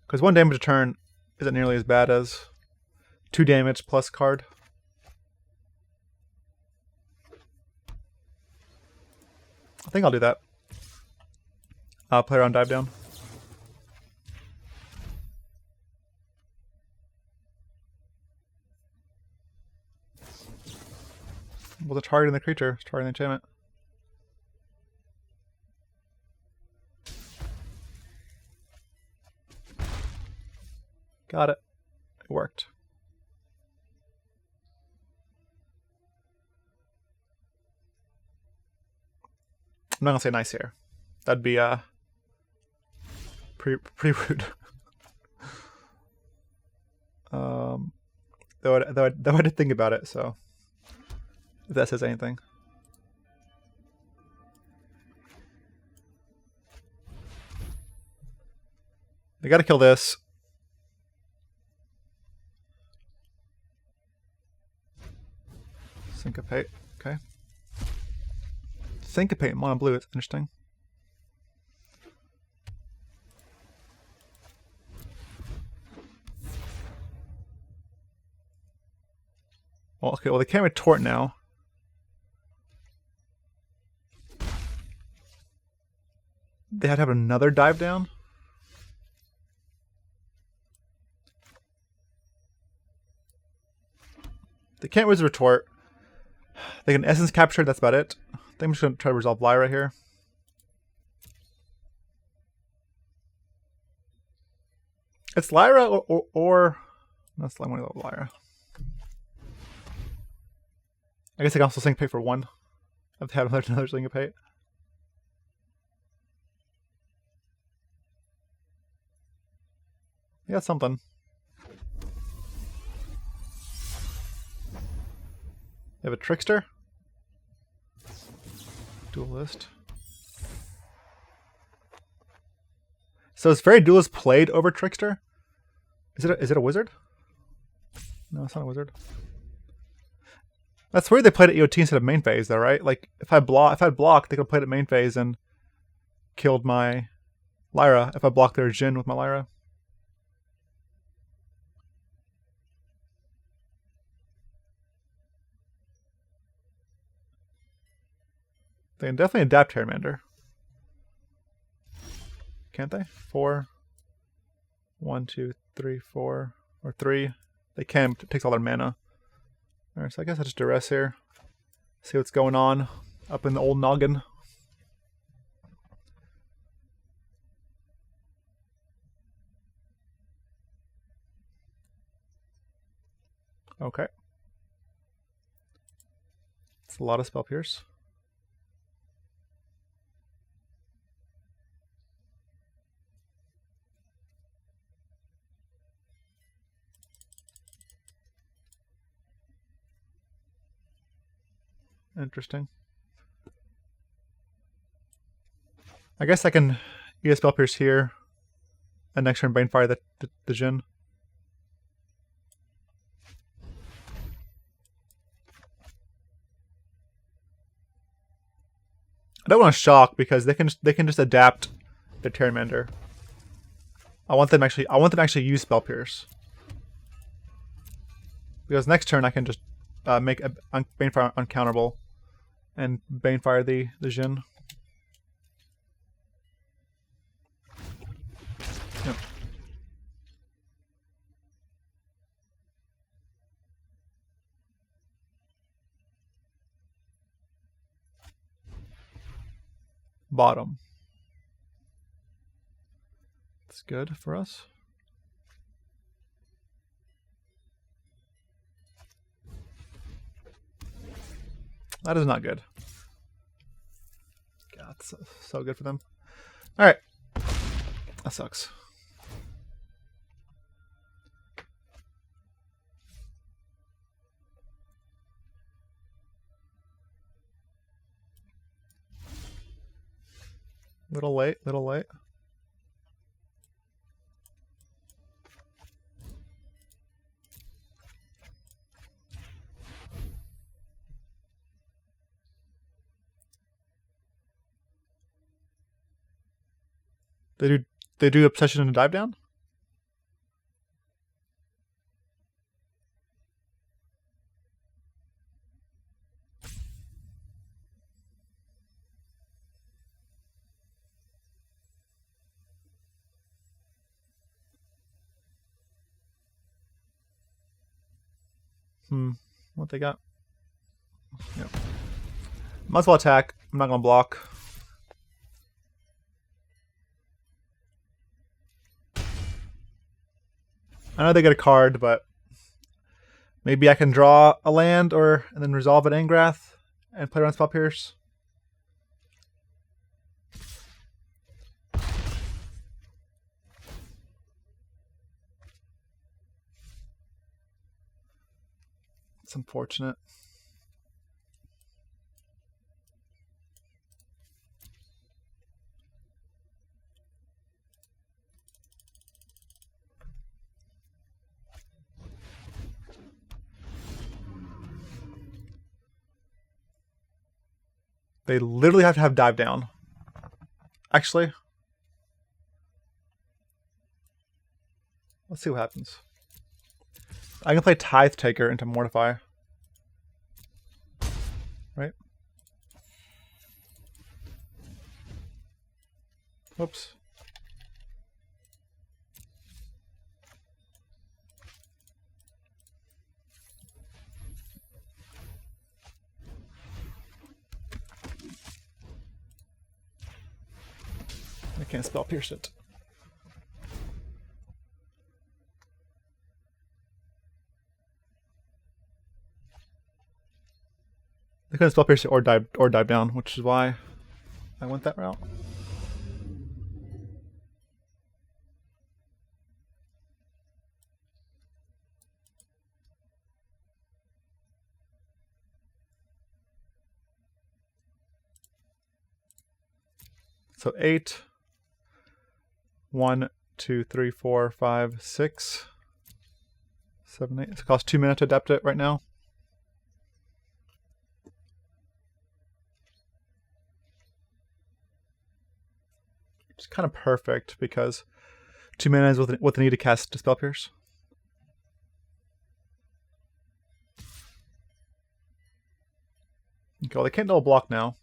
Because 1 damage a turn isn't nearly as bad as 2 damage plus card. I think I'll do that. I'll play around dive down. Well, the targeting the creature, it's targeting the enchantment. Got it. It worked. I'm not gonna say nice here. That'd be pretty rude. Though I did think about it, so if that says anything. They gotta kill this. Syncopate. Okay. Syncopate mono blue. It's interesting. Well, okay. Well, they can't retort now. They had to have another dive down. They can't Wizard Retort. They can Essence Capture, that's about it. I think I'm just going to try to resolve Lyra here. It's Lyra or no, it's Lyra. I guess I can also Syncopate for 1. I've had another Syncopate. Yeah, something. They have a Trickster. Duelist. So is Fairy Duelist played over Trickster? Is it a wizard? No, it's not a wizard. That's weird they played it EOT instead of main phase though, right? Like if I had blocked, they could have played it main phase and killed my Lyra if I blocked their Jhin with my Lyra. They can definitely adapt Terramander. Can't they? 4. 1, 2, 3, 4. Or 3. They can. It takes all their mana. Alright, so I guess I'll just Duress here. See what's going on up in the old noggin. Okay. It's a lot of Spell Pierce. Interesting. I guess I can get a Spell Pierce here. And next turn Banefire the Jhin. I don't want to shock because they can just adapt their Terramander. I want them actually use Spell Pierce. Because next turn I can just make a Banefire uncounterable and Banefire the Jhin. Yep. Bottom. That's good for us. That is not good. God, it's so good for them. Alright. That sucks. Little late, little late. They do Obsession and Dive Down? What they got? Yep. Might as well attack. I'm not gonna block. I know they get a card, but maybe I can draw a land and then resolve an Angrath and play around Spell Pierce. It's unfortunate. They literally have to have Dive Down. Actually, let's see what happens. I can play Tithe Taker into Mortify. Right? Whoops. I can't Spell Pierce it. They couldn't Spell Pierce it or dive down, which is why I went that route. So 8. 1, 2, 3, 4, 5, 6, 7, 8. It costs 2 mana to adapt it right now. It's kind of perfect because 2 mana is what they need to cast Spell Pierce. Okay, well, they can't double block now.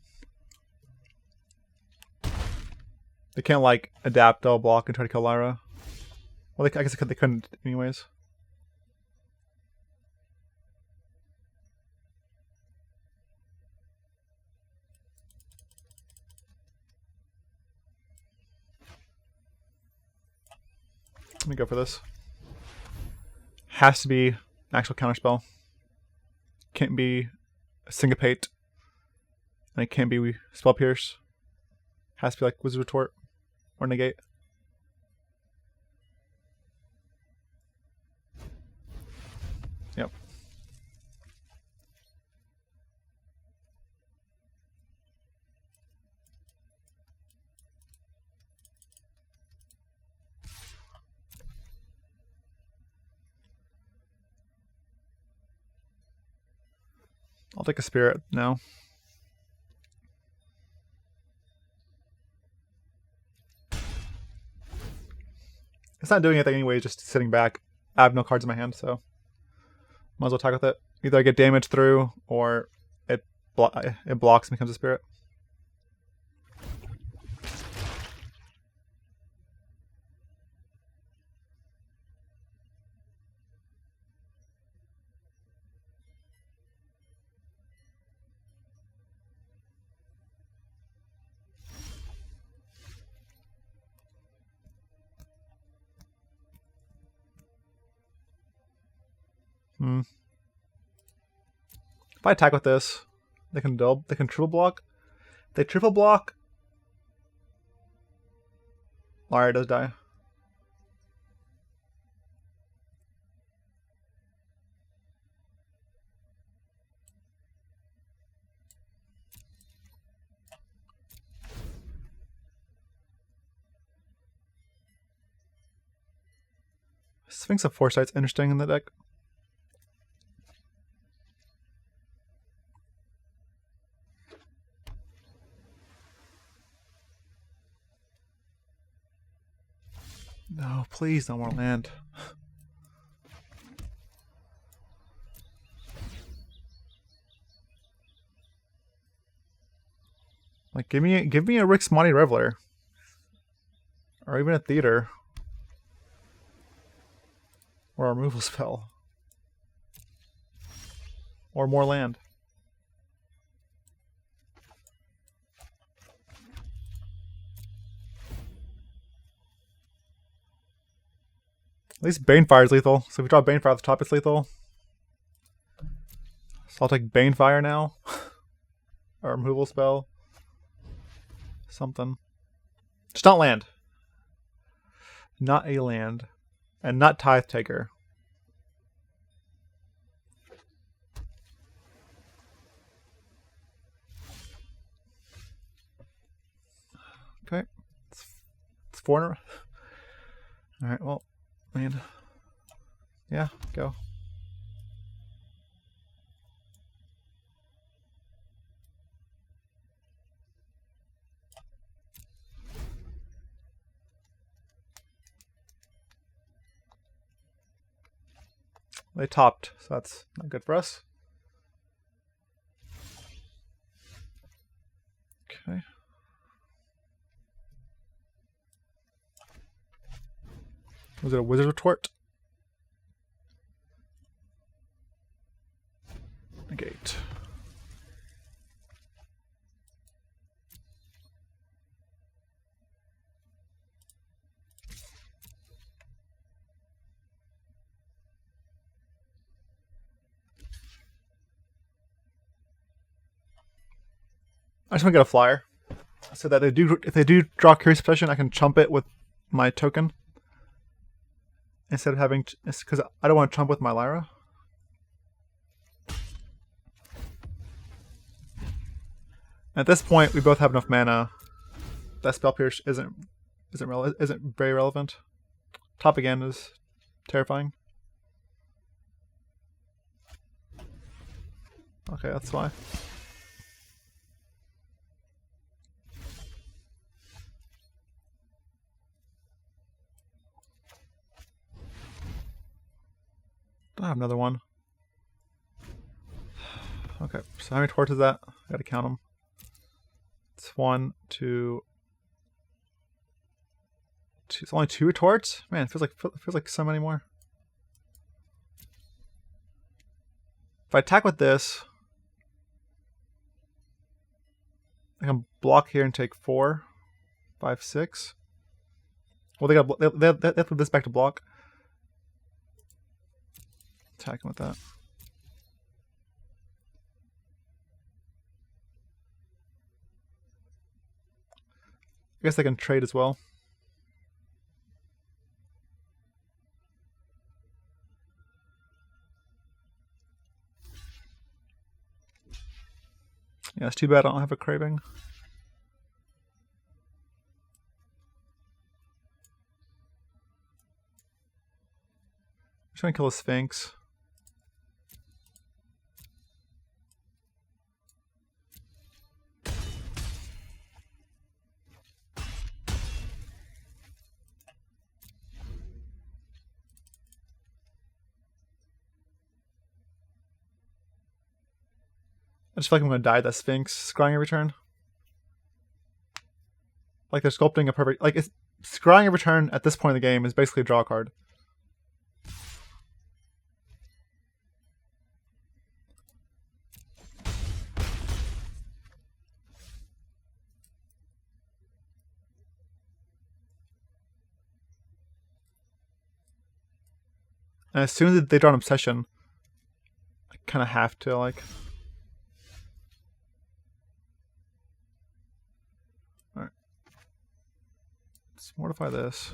They can't, like, adapt, double block, and try to kill Lyra. Well, I guess they couldn't anyways. Let me go for this. Has to be an actual counterspell. Can't be Syncopate. And it can't be Spell Pierce. Has to be like Wizard Retort or Negate. Yep. I'll take a Spirit now. It's not doing anything anyway, just sitting back. I have no cards in my hand, so might as well attack with it. Either I get damage through, or it blocks and becomes a Spirit. If I attack with this, they can triple block. If they triple block, Lyra does die. Sphinx of Foresight's interesting in the deck. No, please, no more land. Like, give me a Rix Maadi Reveler, or even a Theater, or a removal spell, or more land. At least Banefire is lethal. So if we draw Banefire at the top, it's lethal. So I'll take Banefire now. Or a removal spell. Something. Just not land. Not a land. And not Tithe Taker. Okay. It's 4. Alright, well. Man. Yeah, go. They topped, so that's not good for us. Okay. Was it a Wizard Retort? Negate. I just want to get a flyer, so that if they do draw Curious Possession, I can chump it with my token instead of having because I don't want to chump with my Lyra. At this point, we both have enough mana. That Spell Pierce isn't very relevant. Top again is terrifying. Okay, that's why. I have another one. Okay, so how many torts is that? I gotta count them. It's 1, 2. It's only 2 torts? Man, it feels like so many more. If I attack with this, I can block here and take 4, 5, 6. Well, they have to put this back to block. Attack him with that. I guess I can trade as well. Yeah, it's too bad I don't have a Craving. I'm just gonna kill a Sphinx. I just feel like I'm going to die that Sphinx scrying every turn. Like they're sculpting a perfect... Like, scrying every turn at this point in the game is basically a draw card. And as soon as they draw an Obsession, I kind of have to, like... Alright. Let's mortify this.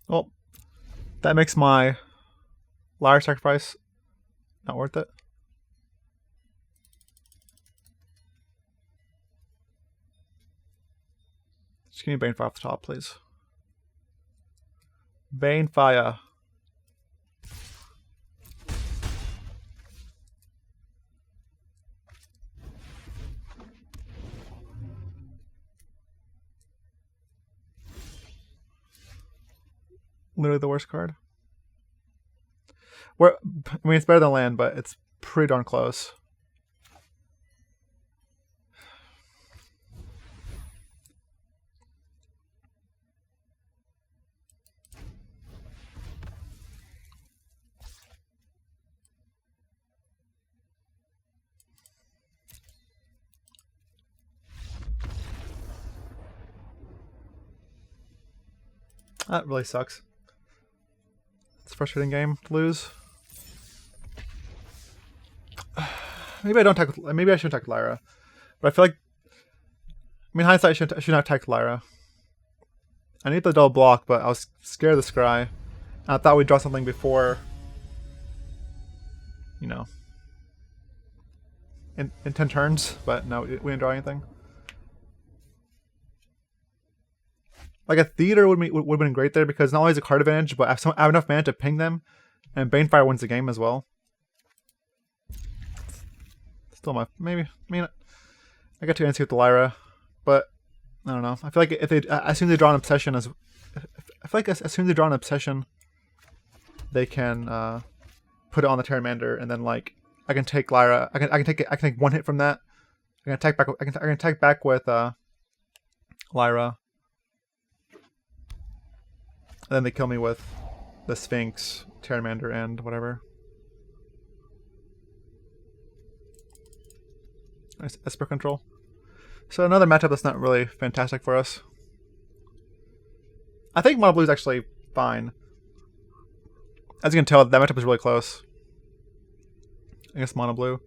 Well, that makes my Lyra sacrifice. Not worth it. Just give me Banefire off the top, please. Banefire. Literally the worst card. I mean, it's better than land, but it's pretty darn close. That really sucks. It's a frustrating game to lose. Maybe I don't attack. Maybe I shouldn't attack Lyra, but I feel like. I mean, hindsight, I should not attack Lyra. I need the double block, but I was scared of the scry. And I thought we'd draw something before. You know. In 10 turns, but no, we didn't draw anything. Like a theater would have been great there because not only is a card advantage, but I have enough mana to ping them, and Banefire wins the game as well. Still maybe. I mean, I got to answer with the Lyra, but I don't know. I feel like if they as soon as they draw an obsession as soon as they draw an obsession, they can put it on the Pteramander, and then like I can take Lyra. I can take one hit from that. I can attack back. I can attack back with Lyra. And then they kill me with the Sphinx, Pteramander, and whatever. Nice Esper control. So another matchup that's not really fantastic for us. I think Mono Blue is actually fine. As you can tell, that matchup is really close. I guess Mono Blue.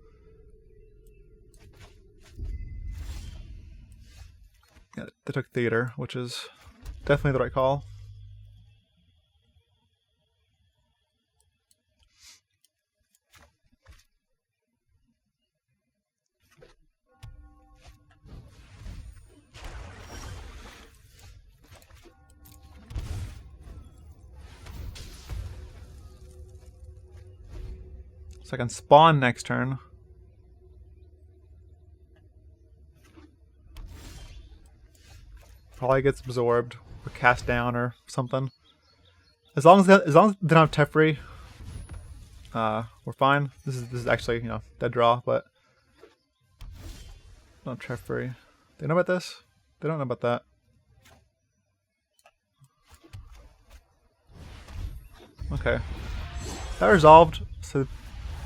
Yeah, they took Theater, which is definitely the right call. So I can spawn next turn. Probably gets absorbed or cast down or something. As long as they don't have Teferi, we're fine. This is actually, you know, dead draw, but not Teferi. They know about this? They don't know about that. Okay. That resolved. So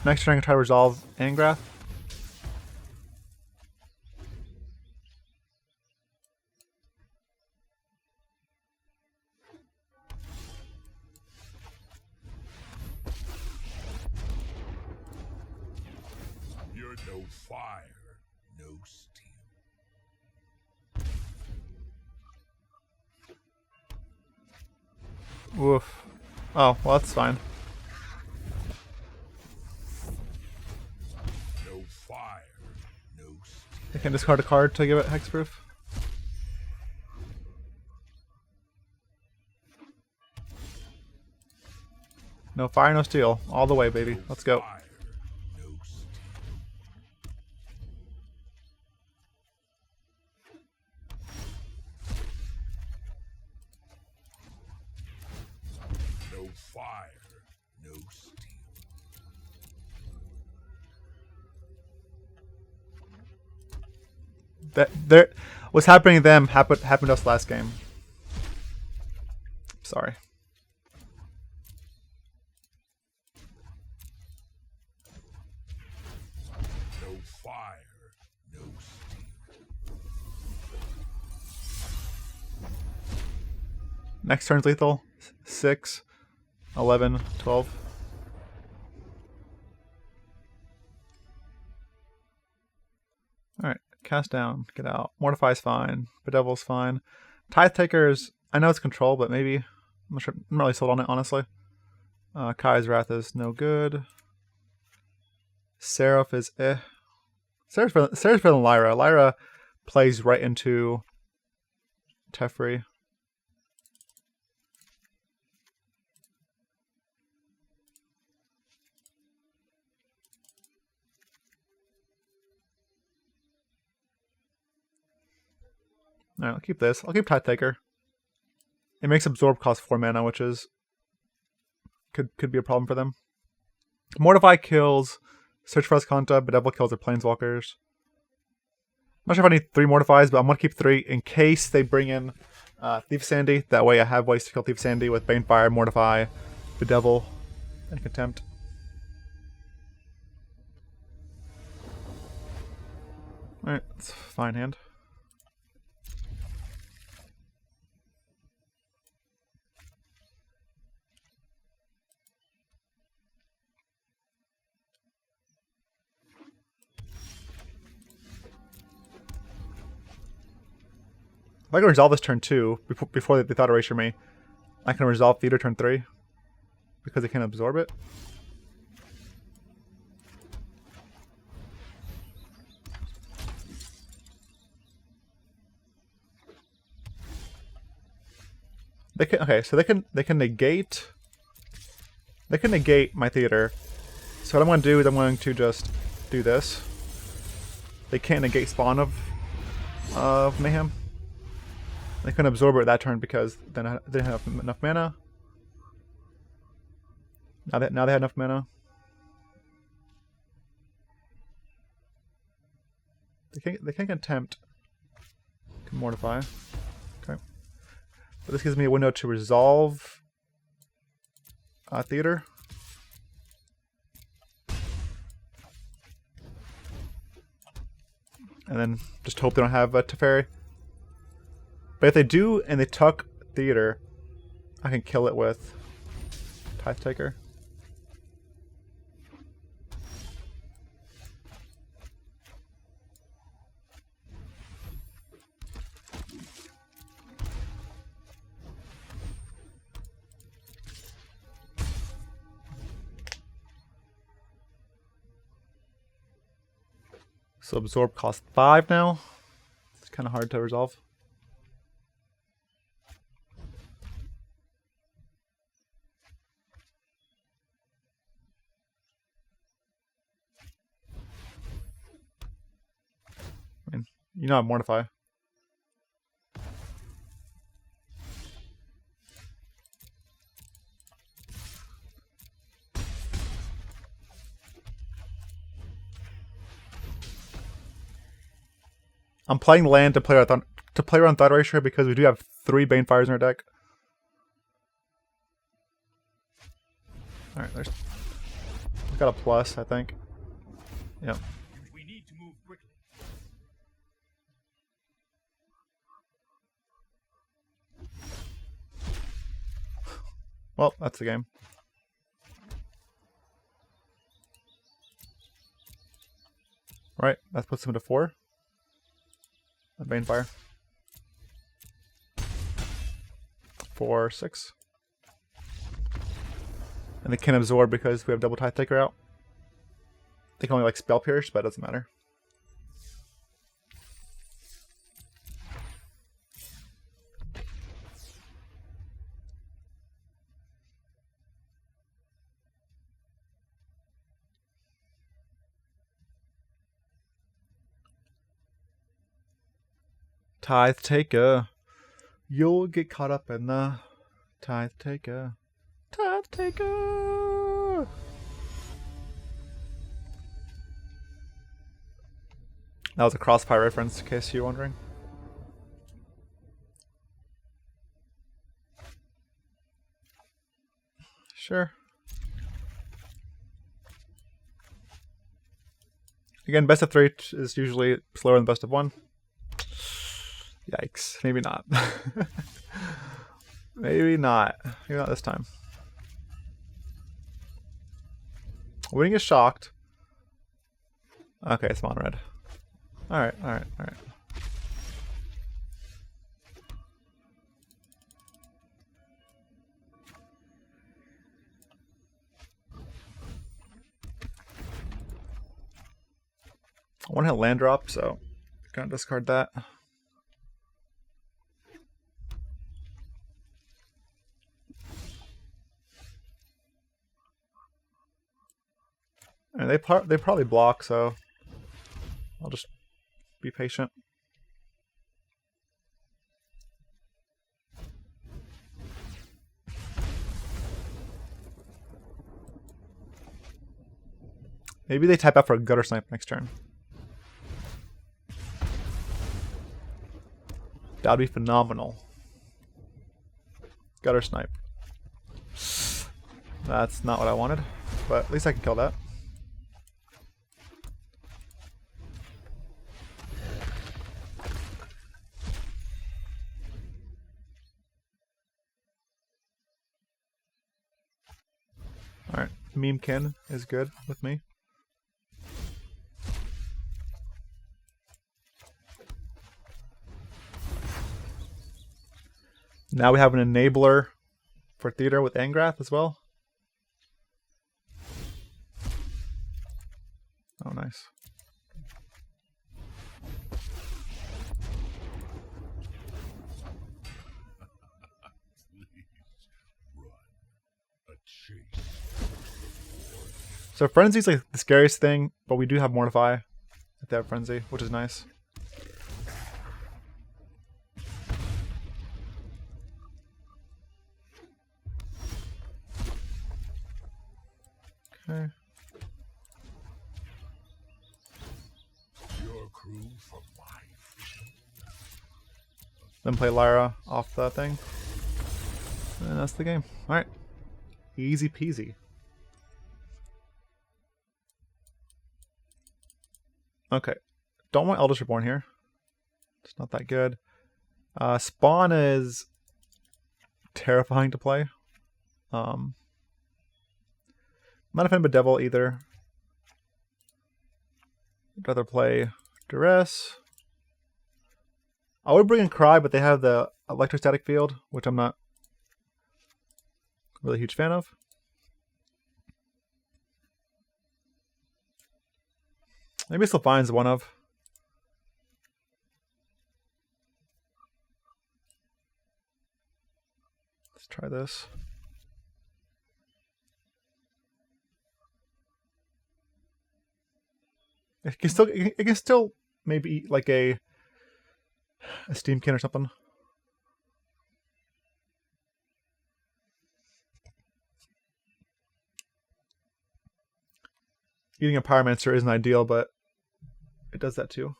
next turn I can try to resolve Angrath. You're no fire, no steel. Oof. Oh, well that's fine. I can discard a card to give it hexproof. No fire, no steel. All the way, baby. Let's go. No fire, no steel. That what's happening to them happened to us last game. Sorry. No fire, no steel. Next turn's lethal. 6, 11, 12. Alright. Cast down, get out. Mortify's fine. Bedevil's fine. Tithe Taker is, I know it's control, but maybe I'm not sure. I'm not really sold on it, honestly. Kai's Wrath is no good. Seraph is eh. Seraph's better than Lyra. Lyra plays right into Teferi. Alright, I'll keep this. I'll keep Tithe Taker. It makes Absorb cost 4 mana, which is could be a problem for them. Mortify kills Search for Ascanta, Bedevil kills their Planeswalkers. I'm not sure if I need 3 Mortifies, but I'm going to keep 3 in case they bring in Thief Sandy. That way I have ways to kill Thief Sandy with Banefire, Mortify, Bedevil, and Contempt. Alright, that's a fine hand. If I can resolve this turn 2, before they thought erasure me, I can resolve Theater turn 3, because they can't absorb it. They can, okay, so they can negate my Theater. So what I'm going to do is I'm going to just do this. They can't negate Spawn of Mayhem. They couldn't absorb it that turn because then they didn't have enough mana. Now they have enough mana. They can Contempt. Can Mortify. Okay. But this gives me a window to resolve Theater. And then just hope they don't have Teferi. But if they do, and they tuck Theater, I can kill it with Tithe Taker. So Absorb costs 5 now. It's kind of hard to resolve. You know I Mortify. I'm playing land to play around Thought Erasure because we do have 3 Banefires in our deck. Alright, we got a plus, I think. Yep. We need to move quickly. Well, that's the game. Right, that puts them to 4. A Banefire. 4, 6. And they can absorb because we have double Tithe Taker out. They can only like Spell Pierce, but it doesn't matter. Tithe Taker. You'll get caught up in the Tithe Taker. Tithe Taker. That was a Crossfire reference, in case you're wondering. Sure. Again, best of 3 is usually slower than best of 1. Yikes. Maybe not. Maybe not. Maybe not this time. Winning is shocked. Okay, it's mono red. Alright, alright, alright. want to hit land drop, so gonna discard that. And they probably block, so I'll just be patient. Maybe they tap out for a gutter snipe next turn. That would be phenomenal. Gutter snipe. That's not what I wanted, but at least I can kill that. Alright, Memekin is good with me. Now we have an enabler for theater with Angrath as well. Oh, nice. So Frenzy's like the scariest thing, but we do have Mortify if they have Frenzy, which is nice. Okay. Your crew for life. Then play Lyra off the thing. And that's the game. Alright. Easy peasy. Okay. Don't want Eldest Reborn here. It's not that good. Spawn is terrifying to play. Not a fan of Bedevil either. I'd rather play Duress. I would bring in Cry, but they have the electrostatic field, which I'm not really a huge fan of. Maybe still finds one of. Let's try this. It can still maybe eat like a Steamkin or something. Eating a Pyromancer isn't ideal, but it does that too.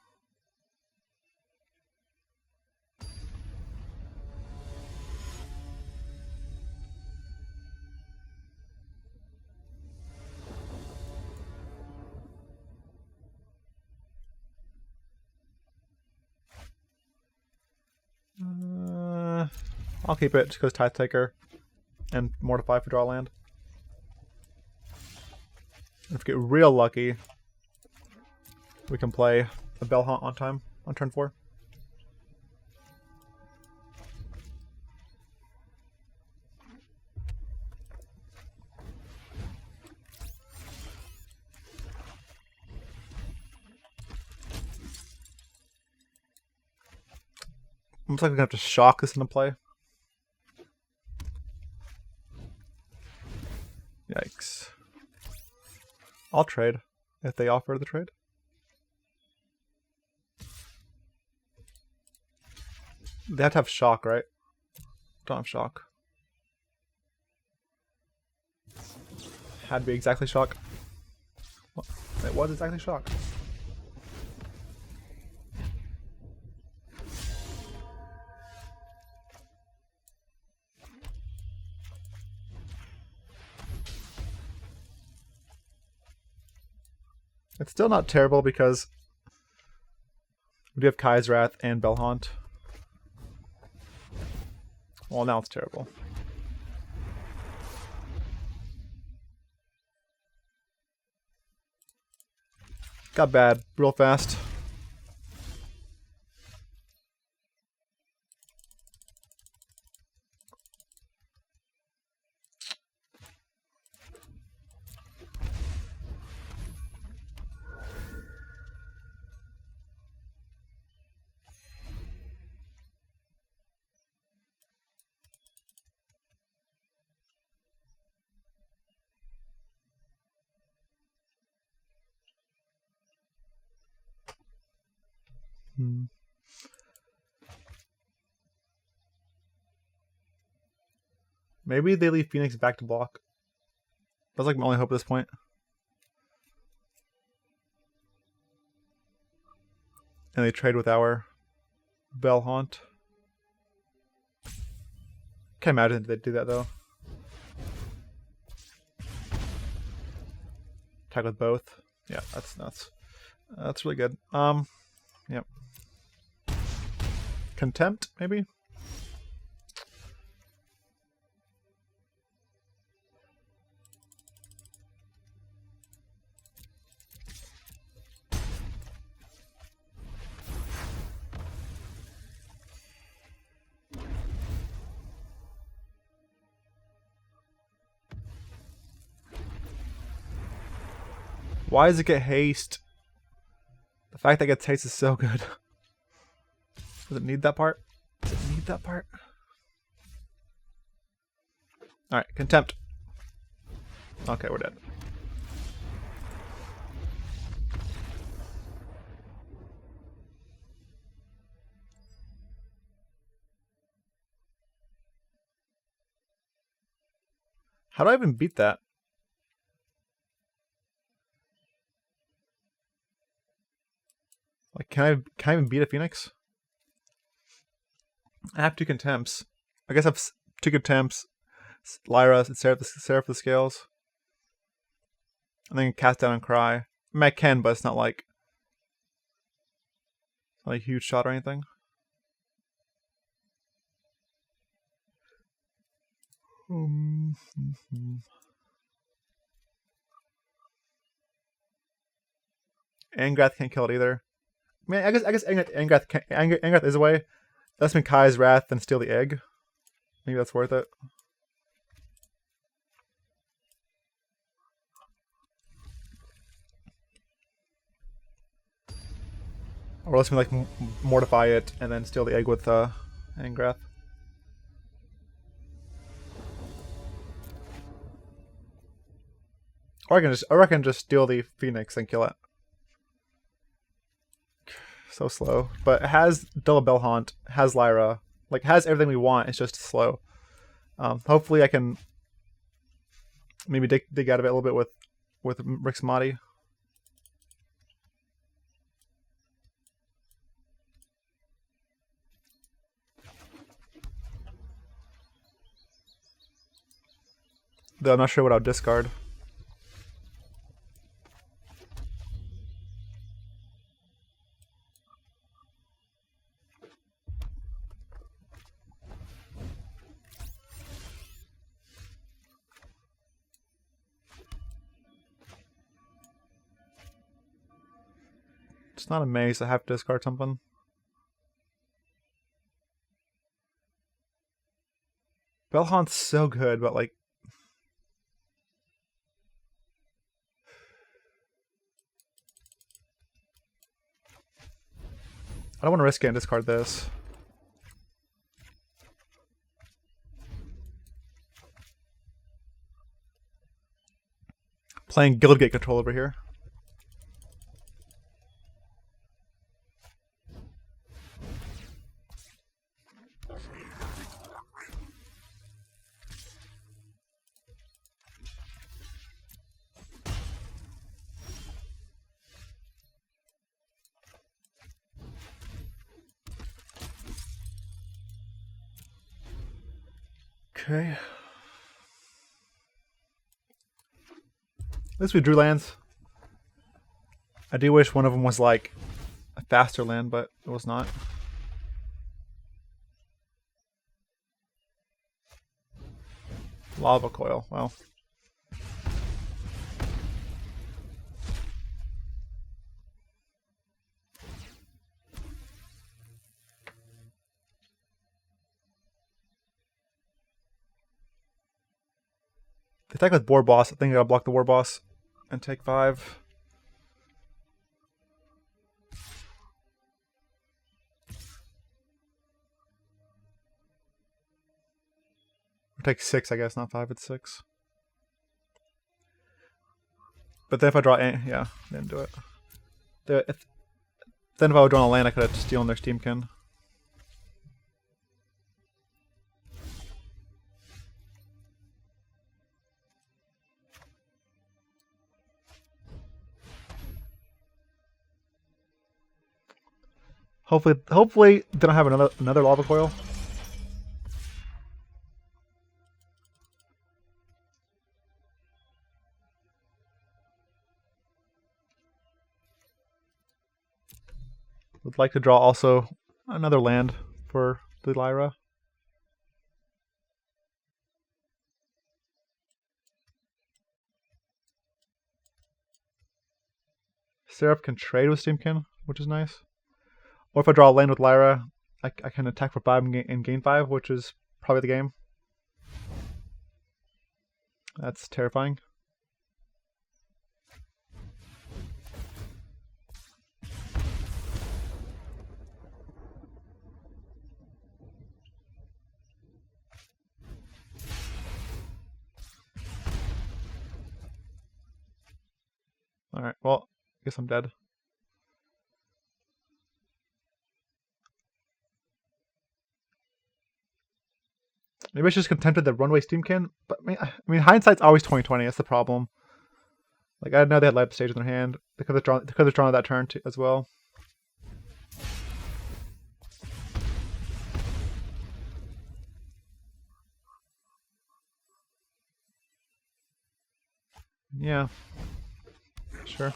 I'll keep it just because Tithe Taker and Mortify for draw land. If we get real lucky, we can play a Bell-Haunt on time on turn 4. Looks like we're gonna have to shock this into play. Yikes. I'll trade if they offer the trade. They have to have shock, right? Don't have shock. Had to be exactly shock. It was exactly shock. It's still not terrible because we do have Kai's Wrath and Bell-Haunt. Well, now it's terrible. Got bad real fast. Maybe they leave Phoenix back to block. That's like my only hope at this point. And they trade with our Bell-Haunt. Can't imagine they'd do that though. Attack with both. Yeah, that's nuts. That's really good. Yep. Contempt, maybe? Why does it get haste? The fact that it gets haste is so good. Does it need that part? Does it need that part? Alright, Contempt. Okay, we're dead. How do I even beat that? Like, can I even beat a Phoenix? I have 2 Contempts. I guess I have 2 Contempts. Lyra and Seraph the Scales. And then cast down and cry. I mean, I can, but it's not like a huge shot or anything. Angrath can't kill it either. I mean, I guess Angrath is a way. Let's make Kai's Wrath and steal the egg. Maybe that's worth it. Or let's me like mortify it and then steal the egg with Angrath. Or I can just steal the Phoenix and kill it. So slow, but it has double Bell-Haunt, has Lyra, like has everything we want. It's just slow. Hopefully, I can maybe dig out of it a little bit with Rix Maadi. Though I'm not sure what I'll discard. It's not a maze, I have to discard something. Bell-Haunt's so good, but like... I don't want to risk it and discard this. Playing Guildgate control over here. Okay. At least we drew lands. I do wish one of them was like a faster land, but it was not. Lava Coil, well. Attack with Board Boss. I think I'll block the War Boss and take 5. Or take 6, I guess, not 5, it's 6. But then if I draw, yeah, didn't do it. Then if I would draw a land, I could have stolen their Steamkin. Hopefully they don't have another lava coil. Would like to draw also another land for the Lyra. Seraph can trade with Steamkin, which is nice. Or if I draw a land with Lyra, I can attack for 5 and gain 5, which is probably the game. That's terrifying. Alright, well, I guess I'm dead. Maybe I should just contempted the runway Steamkin, but I mean hindsight's always 20/20. That's the problem. Like I know they had light stage in their hand. They could have drawn that turn too, as well. Yeah. Sure.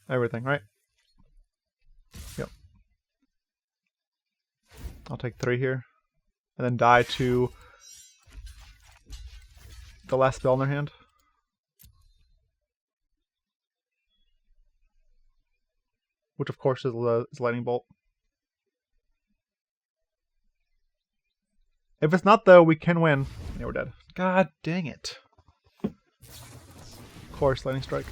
Everything, right? Yep. I'll take 3 here. And then die to the last spell in their hand. Which of course is Lightning Bolt. If it's not though, we can win. Yeah, we're dead. God dang it. Of course, Lightning Strike.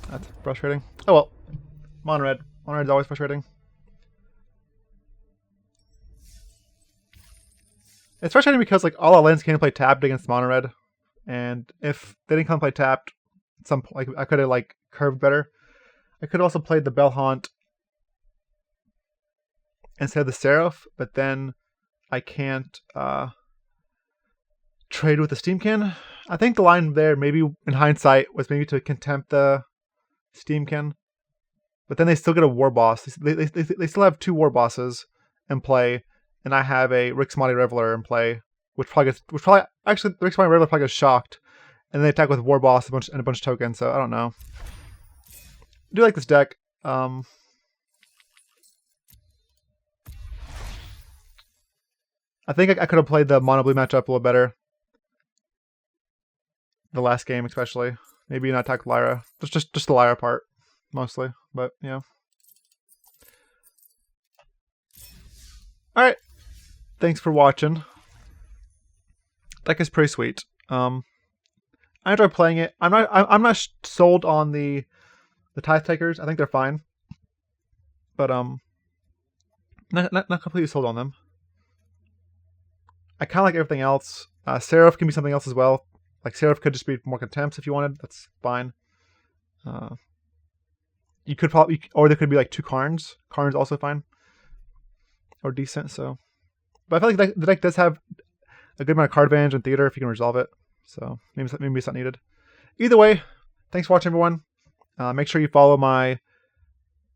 That's frustrating. Oh well. Mono red. Mono red's always frustrating. It's frustrating because like all our lands can play tapped against mono red. And if they didn't come play tapped, I could have like curved better. I could have also played the Bell-Haunt instead of the Seraph, but then I can't trade with the Steamkin. I think the line there, maybe in hindsight, was maybe to contempt the Steamkin, but then they still get a war boss. They still have 2 war bosses in play, and I have a Rix Maadi Reveler in play, which probably actually the Rix Maadi Reveler probably gets shocked, and they attack with war boss and a bunch of tokens. So I don't know. I do like this deck. I think I could have played the mono blue matchup a little better. The last game, especially. Maybe not attack Lyra. Just the Lyra part, mostly. But yeah. All right. Thanks for watching. Deck is pretty sweet. I enjoy playing it. I'm not sold on the Tithe Takers. I think they're fine, but not completely sold on them. I kind of like everything else. Seraph can be something else as well. Like Seraph could just be more Contempts if you wanted. That's fine. You could probably, or there could be like 2 Karns. Karn's also fine, or decent. So, but I feel like the deck does have a good amount of card advantage in theater if you can resolve it. So maybe it's not needed. Either way, thanks for watching, everyone. Make sure you follow my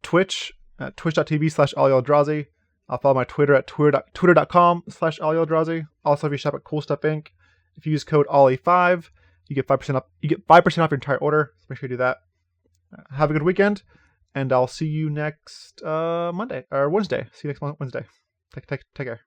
Twitch at twitch.tv/Eldrazi. I'll follow my Twitter at twitter.com/Eldrazi. Also, if you shop at CoolStuffInc, if you use code OLLIE5, you get 5% off. You get 5% off your entire order. So make sure you do that. Have a good weekend, and I'll see you next Monday or Wednesday. See you next Wednesday. Take care.